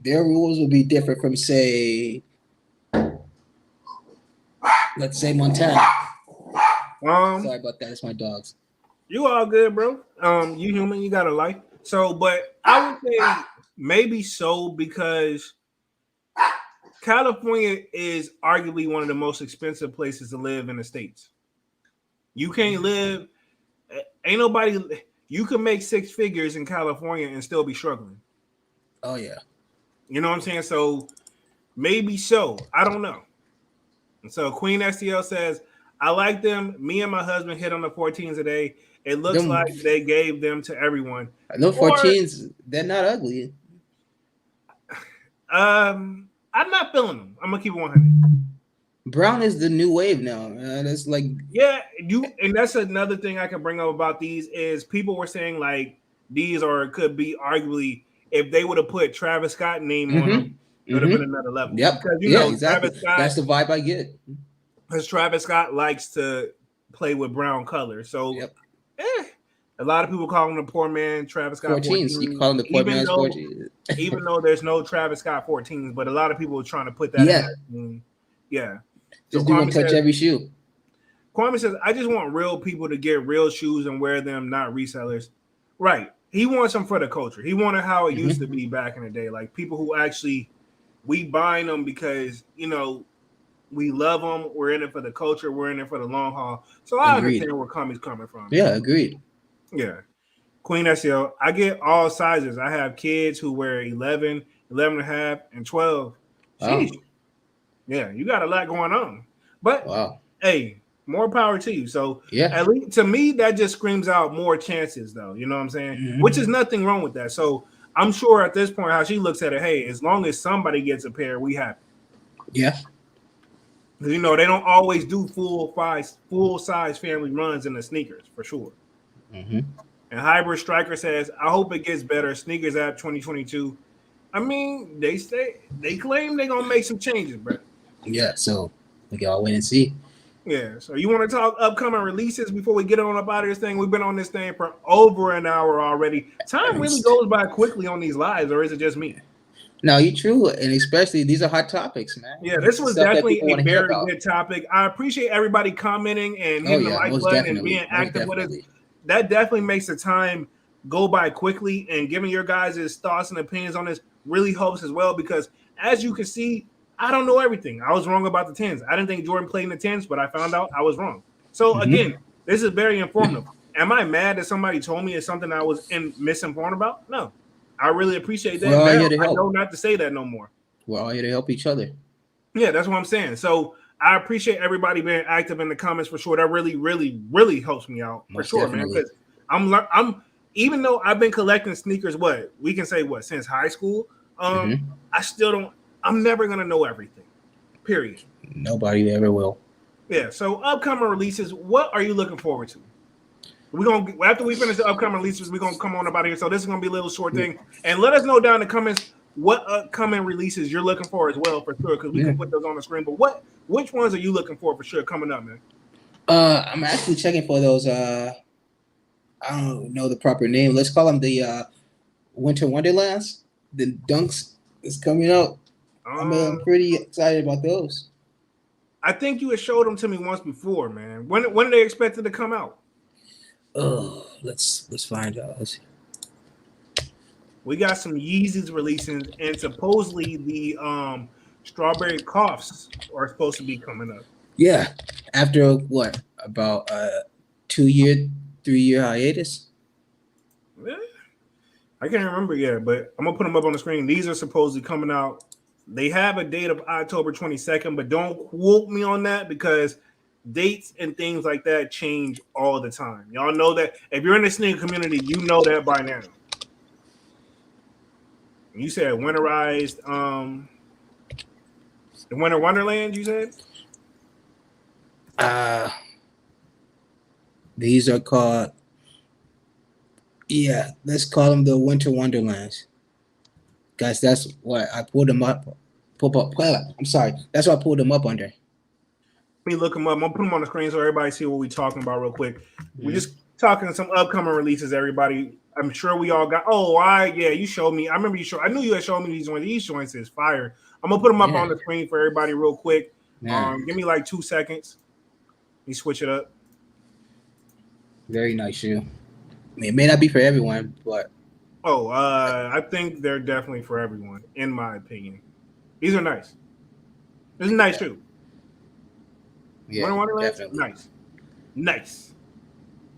their rules will be different from say, let's say Montana? Sorry about that. It's my dogs. You all good, bro. You human, you got a life. So, but I would say maybe so because California is arguably one of the most expensive places to live in the states. You can't live, ain't nobody. You can make six figures in California and still be struggling. Oh yeah. You know what I'm saying? So maybe so. I don't know. And so Queen STL says, I like them. Me and my husband hit on the 14s a day. It looks Them, like they gave them to everyone. those Or 14s, they're not ugly. I'm not feeling them. I'm gonna keep it 100. Brown is the new wave now. That's like Yeah, and that's another thing I can bring up about these is people were saying like these or could be arguably if they would have put Travis Scott name on them, it would have been another level. Yep. Because Exactly. Travis Scott, That's the vibe I get. because Travis Scott likes to play with brown colors. So a lot of people call him the poor man Travis Scott 14s. You can call him the poor man's 14s. Even though there's no Travis Scott 14s, but a lot of people are trying to put that in. Yeah. So this dude gonna touch every shoe. Kwame says, I just want real people to get real shoes and wear them, not resellers. Right. He wants them for the culture. He wanted how it used to be back in the day. Like people who actually, we buying them because, you know, we love them. We're in it for the culture. We're in it for the long haul. So I understand where Kwame's coming from. Yeah, agreed. Yeah. Queen SEO, I get all sizes. I have kids who wear 11, 11 and a half, and 12. Sheesh. Oh. Yeah, you got a lot going on. But, hey, more power to you. So, at least to me, that just screams out more chances, though. You know what I'm saying? Which is nothing wrong with that. So, I'm sure at this point, how she looks at it, hey, as long as somebody gets a pair, we happy. Yeah. Because, you know, they don't always do full size family runs in the sneakers, for sure. And Hybrid Striker says, I hope it gets better. Sneakers App 2022. I mean, they claim they're going to make some changes, bro. Yeah, so we can all wait and see. Yeah, so you want to talk upcoming releases before we get on up out of this thing? We've been on this thing for over an hour already. Time really goes by quickly on these lives, or is it just me? No, you're true, and especially these are hot topics, man. Yeah, this was definitely a very good topic. I appreciate everybody commenting and hitting the like button and being active with us. That definitely makes the time go by quickly, and giving your guys' thoughts and opinions on this really helps as well, because as you can see, I don't know everything. I was wrong about the 10s. I didn't think Jordan played in the 10s, but I found out I was wrong. So again, this is very informative. Am I mad that somebody told me it's something I was misinformed about? No. I really appreciate that. I know not to say that no more. We're all here to help each other. Yeah, that's what I'm saying. So I appreciate everybody being active in the comments for sure. That really, really, really helps me out for sure, man. Because I'm even though I've been collecting sneakers, since high school, I still don't. I'm never gonna know everything. Period. Nobody ever will. Yeah. So upcoming releases, what are you looking forward to? We're gonna after we finish the upcoming releases, we're gonna come on about here. So this is gonna be a little short thing, and let us know down in the comments what upcoming releases you're looking for as well, for sure, because we can put those on the screen. But which ones are you looking for sure coming up, man? I'm actually checking for those. I don't know the proper name. Let's call them the Winter Wonderlands. The Dunks is coming out. I'm pretty excited about those. I think you had showed them to me once before, man. When are they expected to come out? Oh, let's find out. We got some Yeezys releasing, and supposedly the Strawberry Coughs are supposed to be coming up. Yeah, after what, about 2-year, 3-year hiatus? Yeah. I can't remember yet, but I'm gonna put them up on the screen. These are supposedly coming out. They have a date of October 22nd, but don't quote me on that because dates and things like that change all the time. Y'all know that. If you're in the sneaker community, you know that by now. You said winterized, the Winter Wonderland, you said? These are called, let's call them the Winter Wonderlands. Guys, that's what I pulled them up. I'm sorry. That's what I pulled them up under. Let me look them up. I'm going to put them on the screen so everybody see what we're talking about real quick. We're just talking some upcoming releases, everybody. I'm sure we all got. You showed me. I remember you showed. I knew you had shown me these ones. These joints is fire. I'm gonna put them up on the screen for everybody real quick. Give me like 2 seconds. Let me switch it up. Very nice shoe. I mean, it may not be for everyone, but I think they're definitely for everyone, in my opinion. These are nice. This is a nice shoe. Yeah, definitely. Nice.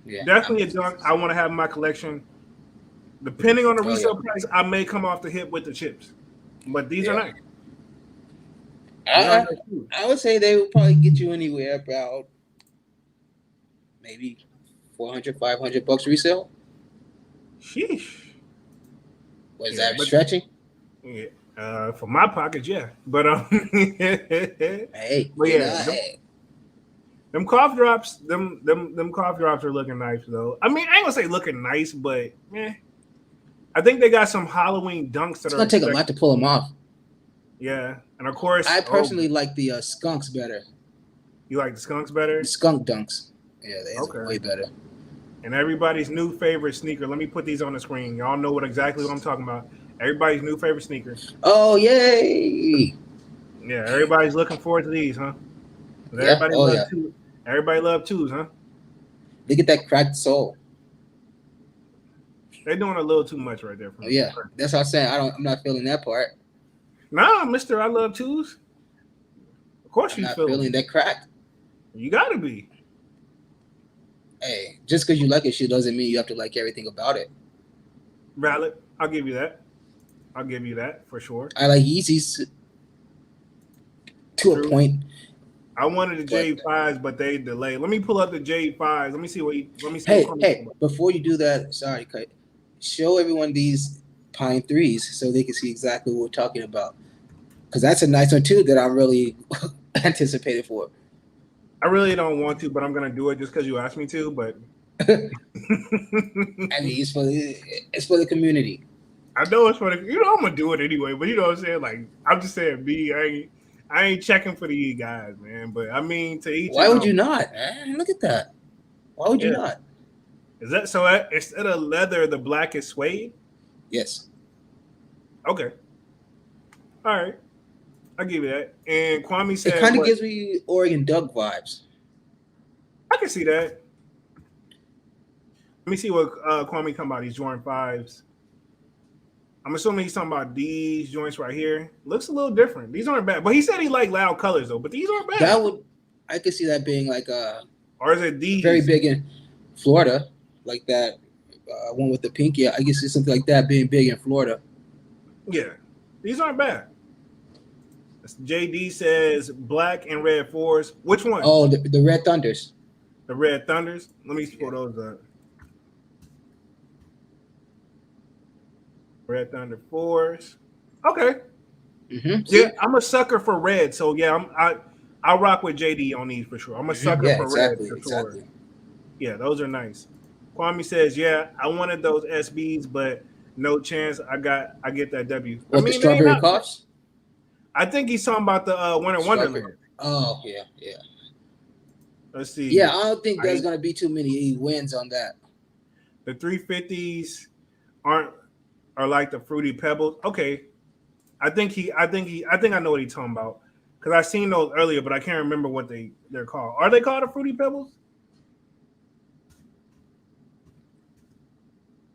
Yeah, definitely a dunk. I want to have in my collection. Depending on the resale price, I may come off the hip with the chips, but these are nice. I would say they would probably get you anywhere about maybe $400, $500 resale. Sheesh. Was that stretching? Yeah. For my pockets, yeah. But hey, but yeah. Them cough drops, them cough drops are looking nice though. I mean, I ain't gonna say looking nice, but I think they got some Halloween dunks that it's gonna take a lot to pull them off. Yeah, and of course, I personally like the skunks better. You like the skunks better? The skunk dunks, they're way better. And everybody's new favorite sneaker. Let me put these on the screen. Y'all know exactly what I'm talking about. Everybody's new favorite sneaker. Oh yay! Yeah, everybody's looking forward to these, huh? Everybody love twos, huh? Look at that cracked sole. They're doing a little too much right there for me. Yeah, that's what I'm saying. I'm not feeling that part. Nah, Mister, I love twos. Of course, you're feeling that crack. You gotta be. Hey, just because you like a shoe doesn't mean you have to like everything about it. Valid. I'll give you that. I'll give you that for sure. I like Yeezys to a point. I wanted the J5s, but they delayed. Let me pull up the J5s. Let me see what. Hey! Before you do that, sorry, Kite. Show everyone these Pine 3s so they can see exactly what we're talking about. Because that's a nice one too that I'm really anticipated for. I really don't want to, but I'm gonna do it just because you asked me to. But I mean, it's for the community. I know it's for the. I'm gonna do it anyway. But you know what I'm saying? Like I'm just saying, I ain't checking for the guys, man. But I mean, to each. Why would you not? Man? Look at that. Why would you not? Is that so? Instead of leather, the black is suede. Yes. Okay. All right. I'll give you that. And Kwame said it kind of gives me Oregon Duck vibes. I can see that. Let me see what Kwame talking about. These Jordan 5s. I'm assuming he's talking about these joints right here. Looks a little different. These aren't bad. But he said he liked loud colors though. But these aren't bad. I could see that being like or is it these? Very big in Florida, like that one with the pink. Yeah, I guess it's something like that being big in Florida. Yeah, these aren't bad. JD says black and red 4s. Which one? Oh, the Red Thunders. The Red Thunders. Let me pull those up. Red Thunder 4s. Okay. Mm-hmm. Yeah, I'm a sucker for red. So yeah, I'll rock with JD on these for sure. I'm a sucker for red for sure. Yeah, those are nice. Kwame says, yeah, I wanted those SBs, but no chance. I get that W. What, the strawberry cuffs? I think he's talking about the Winter Wonderland. Oh, yeah. Let's see. Yeah, I don't think there's gonna be too many wins on that. The 350s are like the Fruity Pebbles. Okay. I think I know what he's talking about. Because I seen those earlier, but I can't remember what they're called. Are they called the Fruity Pebbles?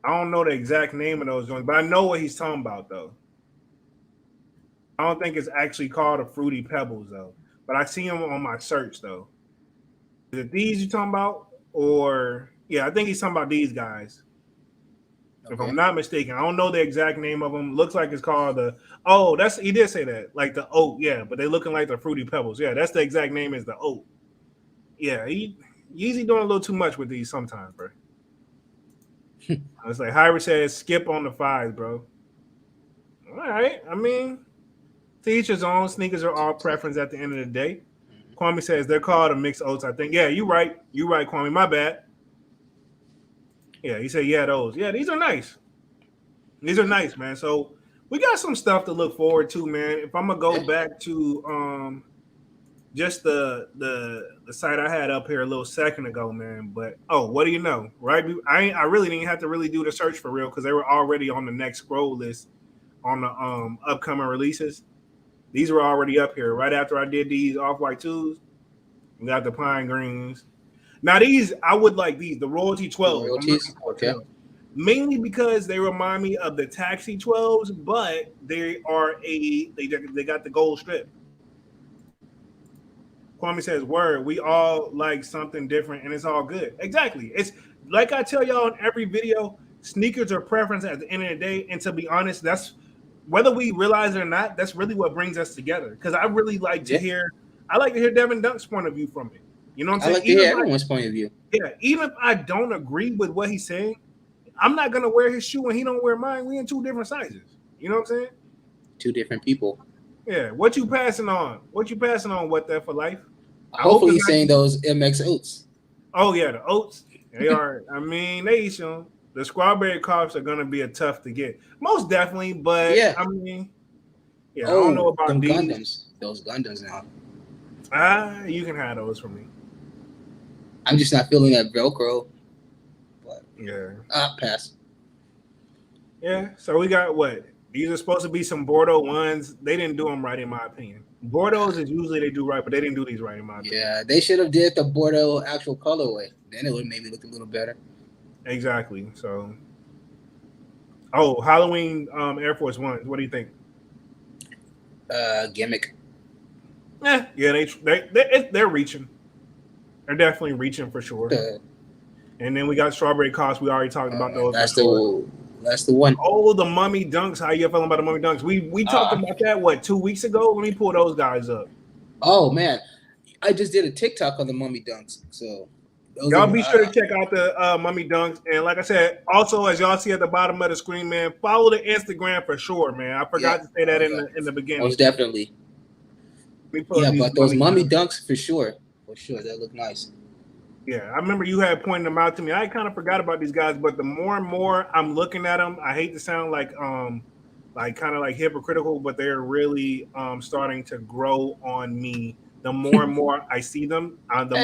I don't know the exact name of those joints, but I know what he's talking about though. I don't think it's actually called a Fruity Pebbles though, but I see them on my search though. Is it these you talking about, or I think he's talking about these guys. Okay. If I'm not mistaken, I don't know the exact name of them. Looks like it's called he did say that, like the oat, yeah, but they looking like the Fruity Pebbles. Yeah, that's the exact name is the oat. Yeah, Yeezy doing a little too much with these sometimes, bro. It's like Hyra says, skip on the fives, bro. All right. I mean, to each his own. Sneakers are all preference at the end of the day. Kwame says they're called a mixed oats, I think. Yeah, you're right. You're right, Kwame. My bad. Yeah, he said, yeah, those. Yeah, these are nice. These are nice, man. So we got some stuff to look forward to, man. If I'm gonna go back to just the site I had up here a little second ago, man. But what do you know? Right? I really didn't have to really do the search for real because they were already on the next scroll list on the upcoming releases. These were already up here right after I did these off-white twos. We got the pine greens. Now these I would like these the royalty 12s. Royalties, okay. Mainly because they remind me of the taxi 12s, but they got the gold strip. Kwame says, "Word, we all like something different, and it's all good." Exactly. It's like I tell y'all in every video, sneakers are preference at the end of the day. And to be honest, that's whether we realize it or not, that's really what brings us together. Because I really like to hear, I like to hear Devin Dunk's point of view from it. You know what I'm saying? I like to hear everyone's point of view. Yeah, even if I don't agree with what he's saying, I'm not gonna wear his shoe and he don't wear mine. We in two different sizes. You know what I'm saying? Two different people. Yeah. What you passing on? What you passing on? What that for life? Hopefully he's saying those MX oats. Oh yeah, the oats. They are. I mean, they eat them. The strawberry cops are gonna be a tough to get, most definitely. But yeah, I mean, yeah, I don't know about these Gundams. Those Gundams now. You can have those for me. I'm just not feeling that Velcro. But yeah, pass. Yeah, so we got what? These are supposed to be some Bordeaux ones. They didn't do them right, in my opinion. Bordeaux's is usually they do right, but they didn't do these right, in my opinion. Yeah, they should have did the Bordeaux actual colorway. Then it would maybe look a little better. Exactly. So, Halloween Air Force Ones. What do you think? Gimmick. Yeah, they're reaching. They're definitely reaching for sure. And then we got strawberry costs. We already talked about those. That's the one. Oh, the Mummy Dunks. How you feeling about the Mummy Dunks? We talked about that 2 weeks ago. Let me pull those guys up. Oh man, I just did a TikTok on the Mummy Dunks. So y'all be sure to check out the Mummy Dunks. And like I said, also as y'all see at the bottom of the screen, man, follow the Instagram for sure, man. I forgot to say that in the beginning. Most definitely. But those Mummy Dunks for sure. For sure, they look nice. Yeah, I remember you had pointed them out to me. I kind of forgot about these guys, but the more and more I'm looking at them, I hate to sound like kind of like hypocritical, but they're really starting to grow on me. The more and more I see them, the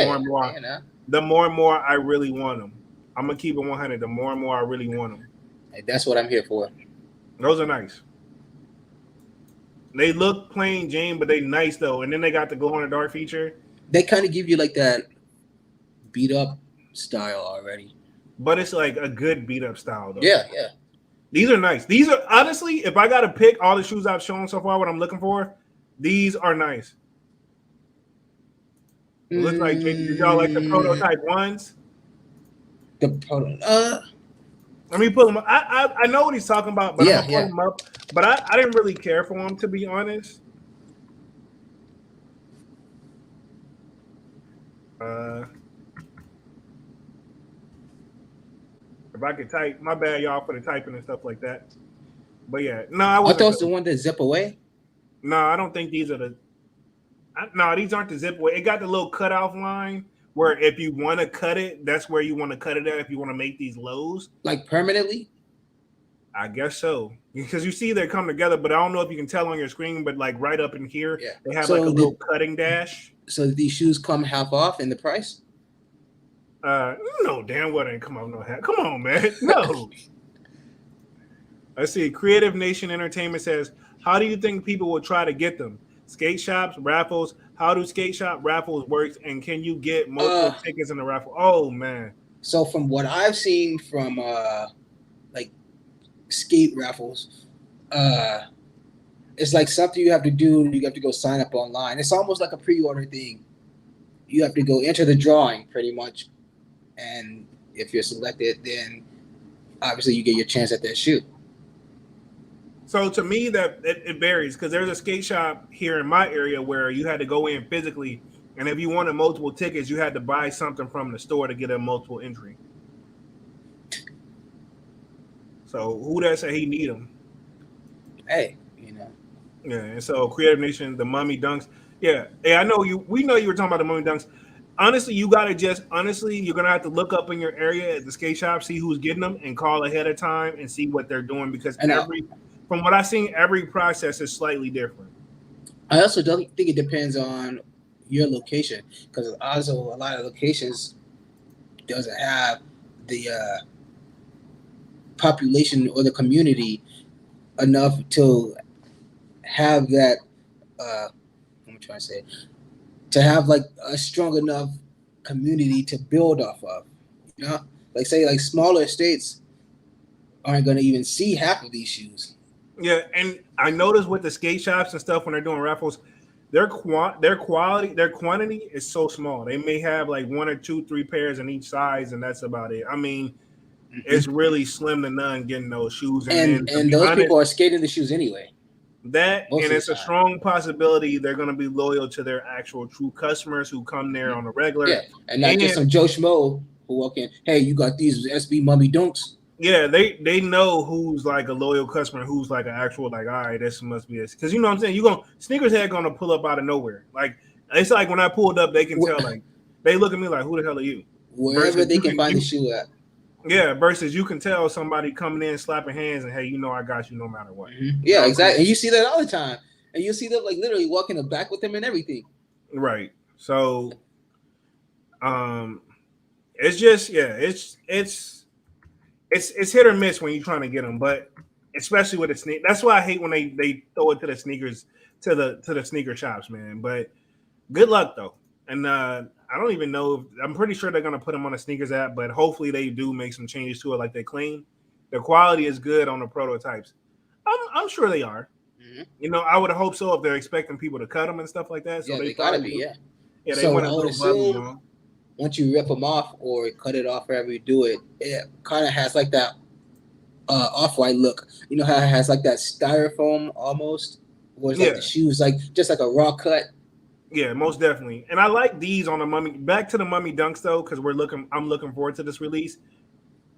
more and more I really want them. I'm gonna keep it 100. The more and more I really want them. Hey, that's what I'm here for. Those are nice. They look plain Jane, but they nice though. And then they got the glow in the dark feature. They kind of give you like that beat up style already, but it's like a good beat up style though. Yeah. These are nice. These are honestly, if I got to pick all the shoes I've shown so far, what I'm looking for, these are nice. It looks like y'all like the prototype ones. Let me pull them up. I know what he's talking about, but I'm gonna pull them up. But I didn't really care for them, to be honest. If I could type, my bad, y'all, for the typing and stuff like that. But yeah, no, I thought the one that zip away. No, I don't think these are these aren't the zip away. It got the little cutoff line where if you want to cut it, that's where you want to cut it at. If you want to make these lows, like permanently, I guess so. Because you see they come together, but I don't know if you can tell on your screen. But like right up in here, they have like a little cutting dash. So these shoes come half off in the price? No, damn well ain't come on no hat. Come on, man. No. Let's see. Creative Nation Entertainment says, how do you think people will try to get them? Skate shops, raffles. How do skate shop raffles work? And can you get multiple tickets in the raffle? Oh man. So from what I've seen from like skate raffles, it's like something you have to do. You have to go sign up online. It's almost like a pre-order thing. You have to go enter the drawing pretty much. And if you're selected, then obviously you get your chance at that shoe. So to me, that it varies because there's a skate shop here in my area where you had to go in physically And if you wanted multiple tickets, you had to buy something from the store to get a multiple entry. So who does say he need them? Hey, Yeah, and so Creative Nation, the Mummy Dunks. Yeah, I know you. We know you were talking about the Mummy Dunks. Honestly, you're gonna have to look up in your area at the skate shop, see who's getting them, and call ahead of time and see what they're doing because from what I've seen, every process is slightly different. I also don't think it depends on your location because also a lot of locations doesn't have the population or the community enough to have that. I'm trying to say to have like a strong enough community to build off of. Like say like smaller states aren't going to even see half of these shoes. Yeah, and I noticed with the skate shops and stuff when they're doing raffles, their quantity is so small. They may have like 1 or 2, 3 pairs in each size, and that's about it. I mean, it's really slim to none getting those shoes. And those people are skating the shoes anyway. And it's a strong possibility they're going to be loyal to their actual true customers who come there on a regular. Yeah, and not just some Joe Schmo who walk in, hey, you got these SB Mummy Dunks. Yeah, they know who's like a loyal customer, who's like an actual like, all right, this must be this. Because you know what I'm saying? Sneakers Head gonna pull up out of nowhere. Like it's like when I pulled up, they can tell like they look at me like, who the hell are you? Wherever they can find the shoe at. Yeah, versus you can tell somebody coming in, slapping hands, and hey, I got you no matter what. Mm-hmm. Yeah, exactly. And you see that all the time. And you see them like literally walking the back with them and everything. Right. So it's just it's hit or miss when you're trying to get them, but especially with the sneak. That's why I hate when they throw it to the sneakers to the sneaker shops, man. But good luck though. And I don't even know. I'm pretty sure they're gonna put them on the sneakers app, but hopefully they do make some changes to it, like they claim. The quality is good on the prototypes. I'm sure they are. Mm-hmm. I would hope so if they're expecting people to cut them and stuff like that. So they gotta be. Yeah. Yeah. They want to assume once you rip them off or cut it off, wherever you do it, it kind of has like that off-white look. You know how it has like that styrofoam almost, or it's like the shoes like just like a raw cut. Yeah, most definitely. And I like these on the Mummy. Back to the Mummy Dunks though, because I'm looking forward to this release.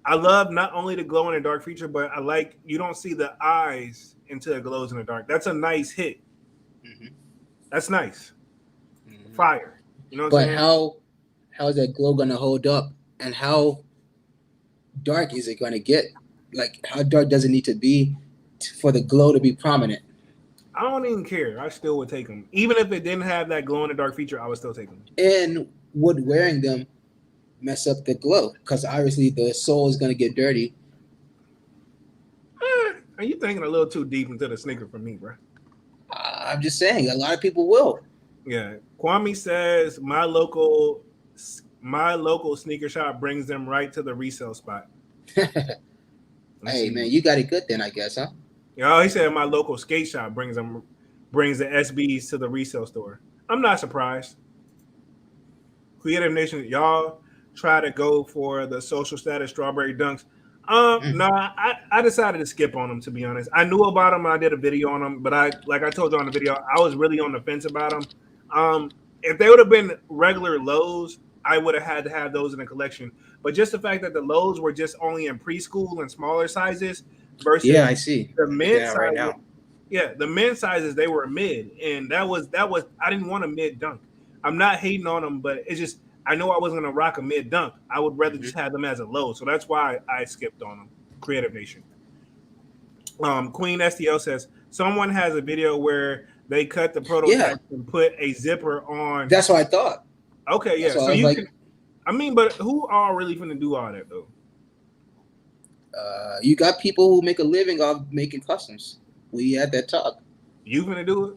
I love not only the glow in the dark feature, but I like you don't see the eyes until it glows in the dark. That's a nice hit. Mm-hmm. That's nice. Mm-hmm. Fire. You know what I'm saying? How is that glow gonna hold up, and how dark is it gonna get? Like, how dark does it need to be for the glow to be prominent? I don't even care. I still would take them. Even if it didn't have that glow in the dark feature, I would still take them. And would wearing them mess up the glow? Because obviously the sole is going to get dirty. Are you thinking a little too deep into the sneaker for me, bro? I'm just saying, a lot of people will. Yeah. Kwame says my local sneaker shop brings them right to the resale spot. Hey, man, you got it good then, I guess, huh? He said my local skate shop brings the SBs to the resale store. I'm not surprised. Creative Nation, y'all try to go for the social status strawberry dunks. No, I decided to skip on them, to be honest. I knew about them and I did a video on them, but like I told you on the video, I was really on the fence about them. If they would have been regular lows, I would have had to have those in the collection. But just the fact that the lows were just only in preschool and smaller sizes versus I see the men's sizes right now. Yeah, the men's sizes, they were mid, and that was I didn't want a mid dunk. I'm not hating on them, but it's just I know I wasn't gonna rock a mid dunk. I would rather just have them as a low, so that's why I skipped on them. Creative Nation. Queen STL says someone has a video where they cut the prototype and put a zipper on. That's what I thought. Okay, yeah. So you can. I mean, but who are really gonna do all that though? You got people who make a living off making customs. We had that talk. You gonna do it?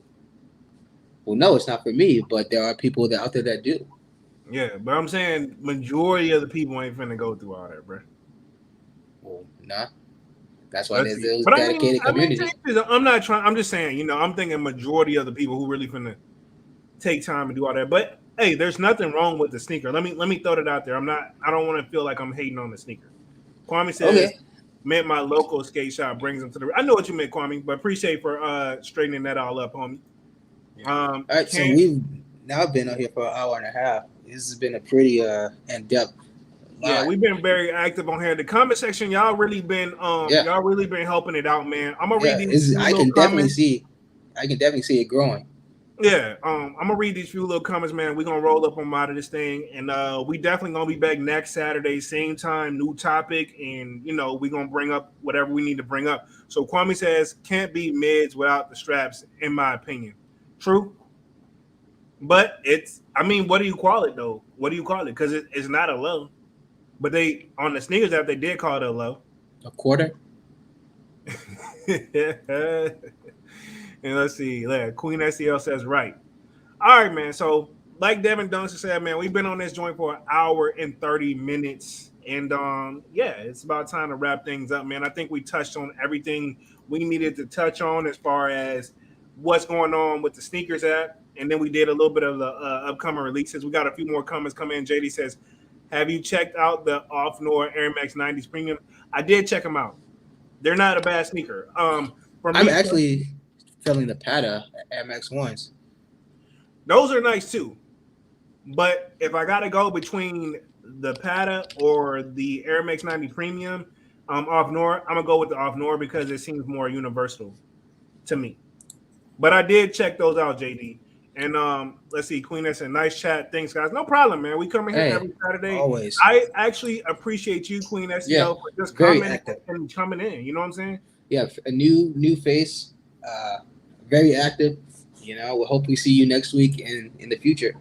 Well, no, it's not for me, but there are people out there that do. Yeah, but I'm saying majority of the people ain't finna go through all that, bro. Well, nah. That's why there's those dedicated community. I'm not trying. I'm just saying, I'm thinking majority of the people who really finna take time and do all that. But hey, there's nothing wrong with the sneaker. Let me throw it out there. I don't want to feel like I'm hating on the sneaker. Kwame says, meant my local skate shop brings them to the. I know what you meant, Kwame, but appreciate for straightening that all up, homie. All right, so we've Now I've been out here for an hour and a half. This has been a pretty in-depth Yeah, live. we've been very active on here. The comment section, Yeah, y'all really been helping it out, man. I'm gonna read yeah. these It's, few little comments. I can definitely see it growing. Yeah, I'm gonna read these few little comments, man. We're gonna roll up on out of this thing, and we definitely gonna be back next Saturday, same time, new topic, and we're gonna bring up whatever we need to bring up. So Kwame says, can't be mids without the straps, in my opinion. True, but I mean, what do you call it though? What do you call it? Because it's not a low, but they on the sneakers app they did call it a low. A quarter. And let's see, Queen SEL says right. All right, man. So, like Devin Dunson said, man, we've been on this joint for an hour and 30 minutes. And yeah, it's about time to wrap things up, man. I think we touched on everything we needed to touch on as far as what's going on with the sneakers app. And then we did a little bit of the upcoming releases. We got a few more comments coming in. JD says, have you checked out the Off Nor Air Max 90s Premium? I did check them out. They're not a bad sneaker. For me, I'm actually feeling the Pata Air Max ones. Those are nice too. But if I gotta go between the Pata or the Air Max 90 Premium off Nor, I'm gonna go with the off Nor because it seems more universal to me. But I did check those out, JD. And let's see, Queen S, a nice chat. Thanks, guys. No problem, man. We come in here every Saturday. Always. I actually appreciate you, Queen SEL, for just commenting and coming in. You know what I'm saying? Yeah, a new face, very active. We hope we see you next week and in the future.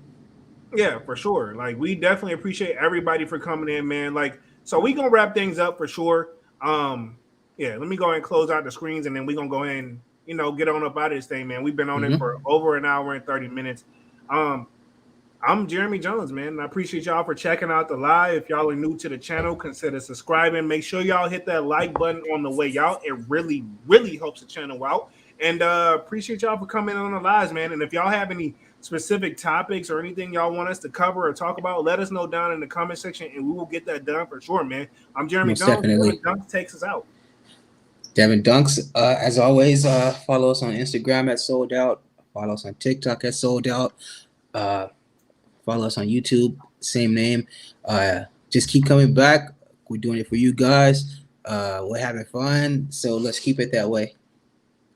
Yeah, for sure. Like, we definitely appreciate everybody for coming in, man. Like, so we gonna wrap things up for sure. Yeah, let me go ahead and close out the screens, and then we gonna go ahead and get on up out of this thing, man. We've been on it for over an hour and 30 minutes. I'm Jeremy Jones, man, and I appreciate y'all for checking out the live. If y'all are new to the channel, consider subscribing. Make sure y'all hit that like button on the way out. It really, really helps the channel out. And appreciate y'all for coming on the lives, man. And if y'all have any specific topics or anything y'all want us to cover or talk about, let us know down in the comment section, and we will get that done for sure, man. I'm Jeremy Jones. Definitely. Devin Dunks takes us out. Devin Dunks, as always, follow us on Instagram at Sold Out. Follow us on TikTok at Sold Out. Follow us on YouTube, same name. Just keep coming back. We're doing it for you guys. We're having fun, so let's keep it that way.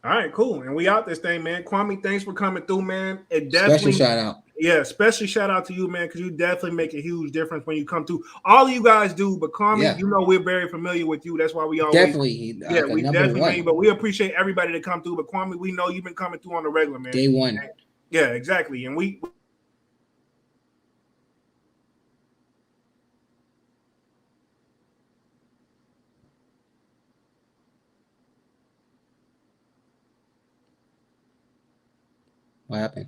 All right, cool. And we out this thing, man. Kwame, thanks for coming through, man. It definitely special shout out. Yeah, especially shout out to you, man, because you definitely make a huge difference when you come through. All of you guys do, but Kwame, we're very familiar with you. That's why we always definitely we definitely. But we appreciate everybody to come through. But Kwame, we know you've been coming through on the regular, man. Day one. Yeah, exactly. And we. What happened?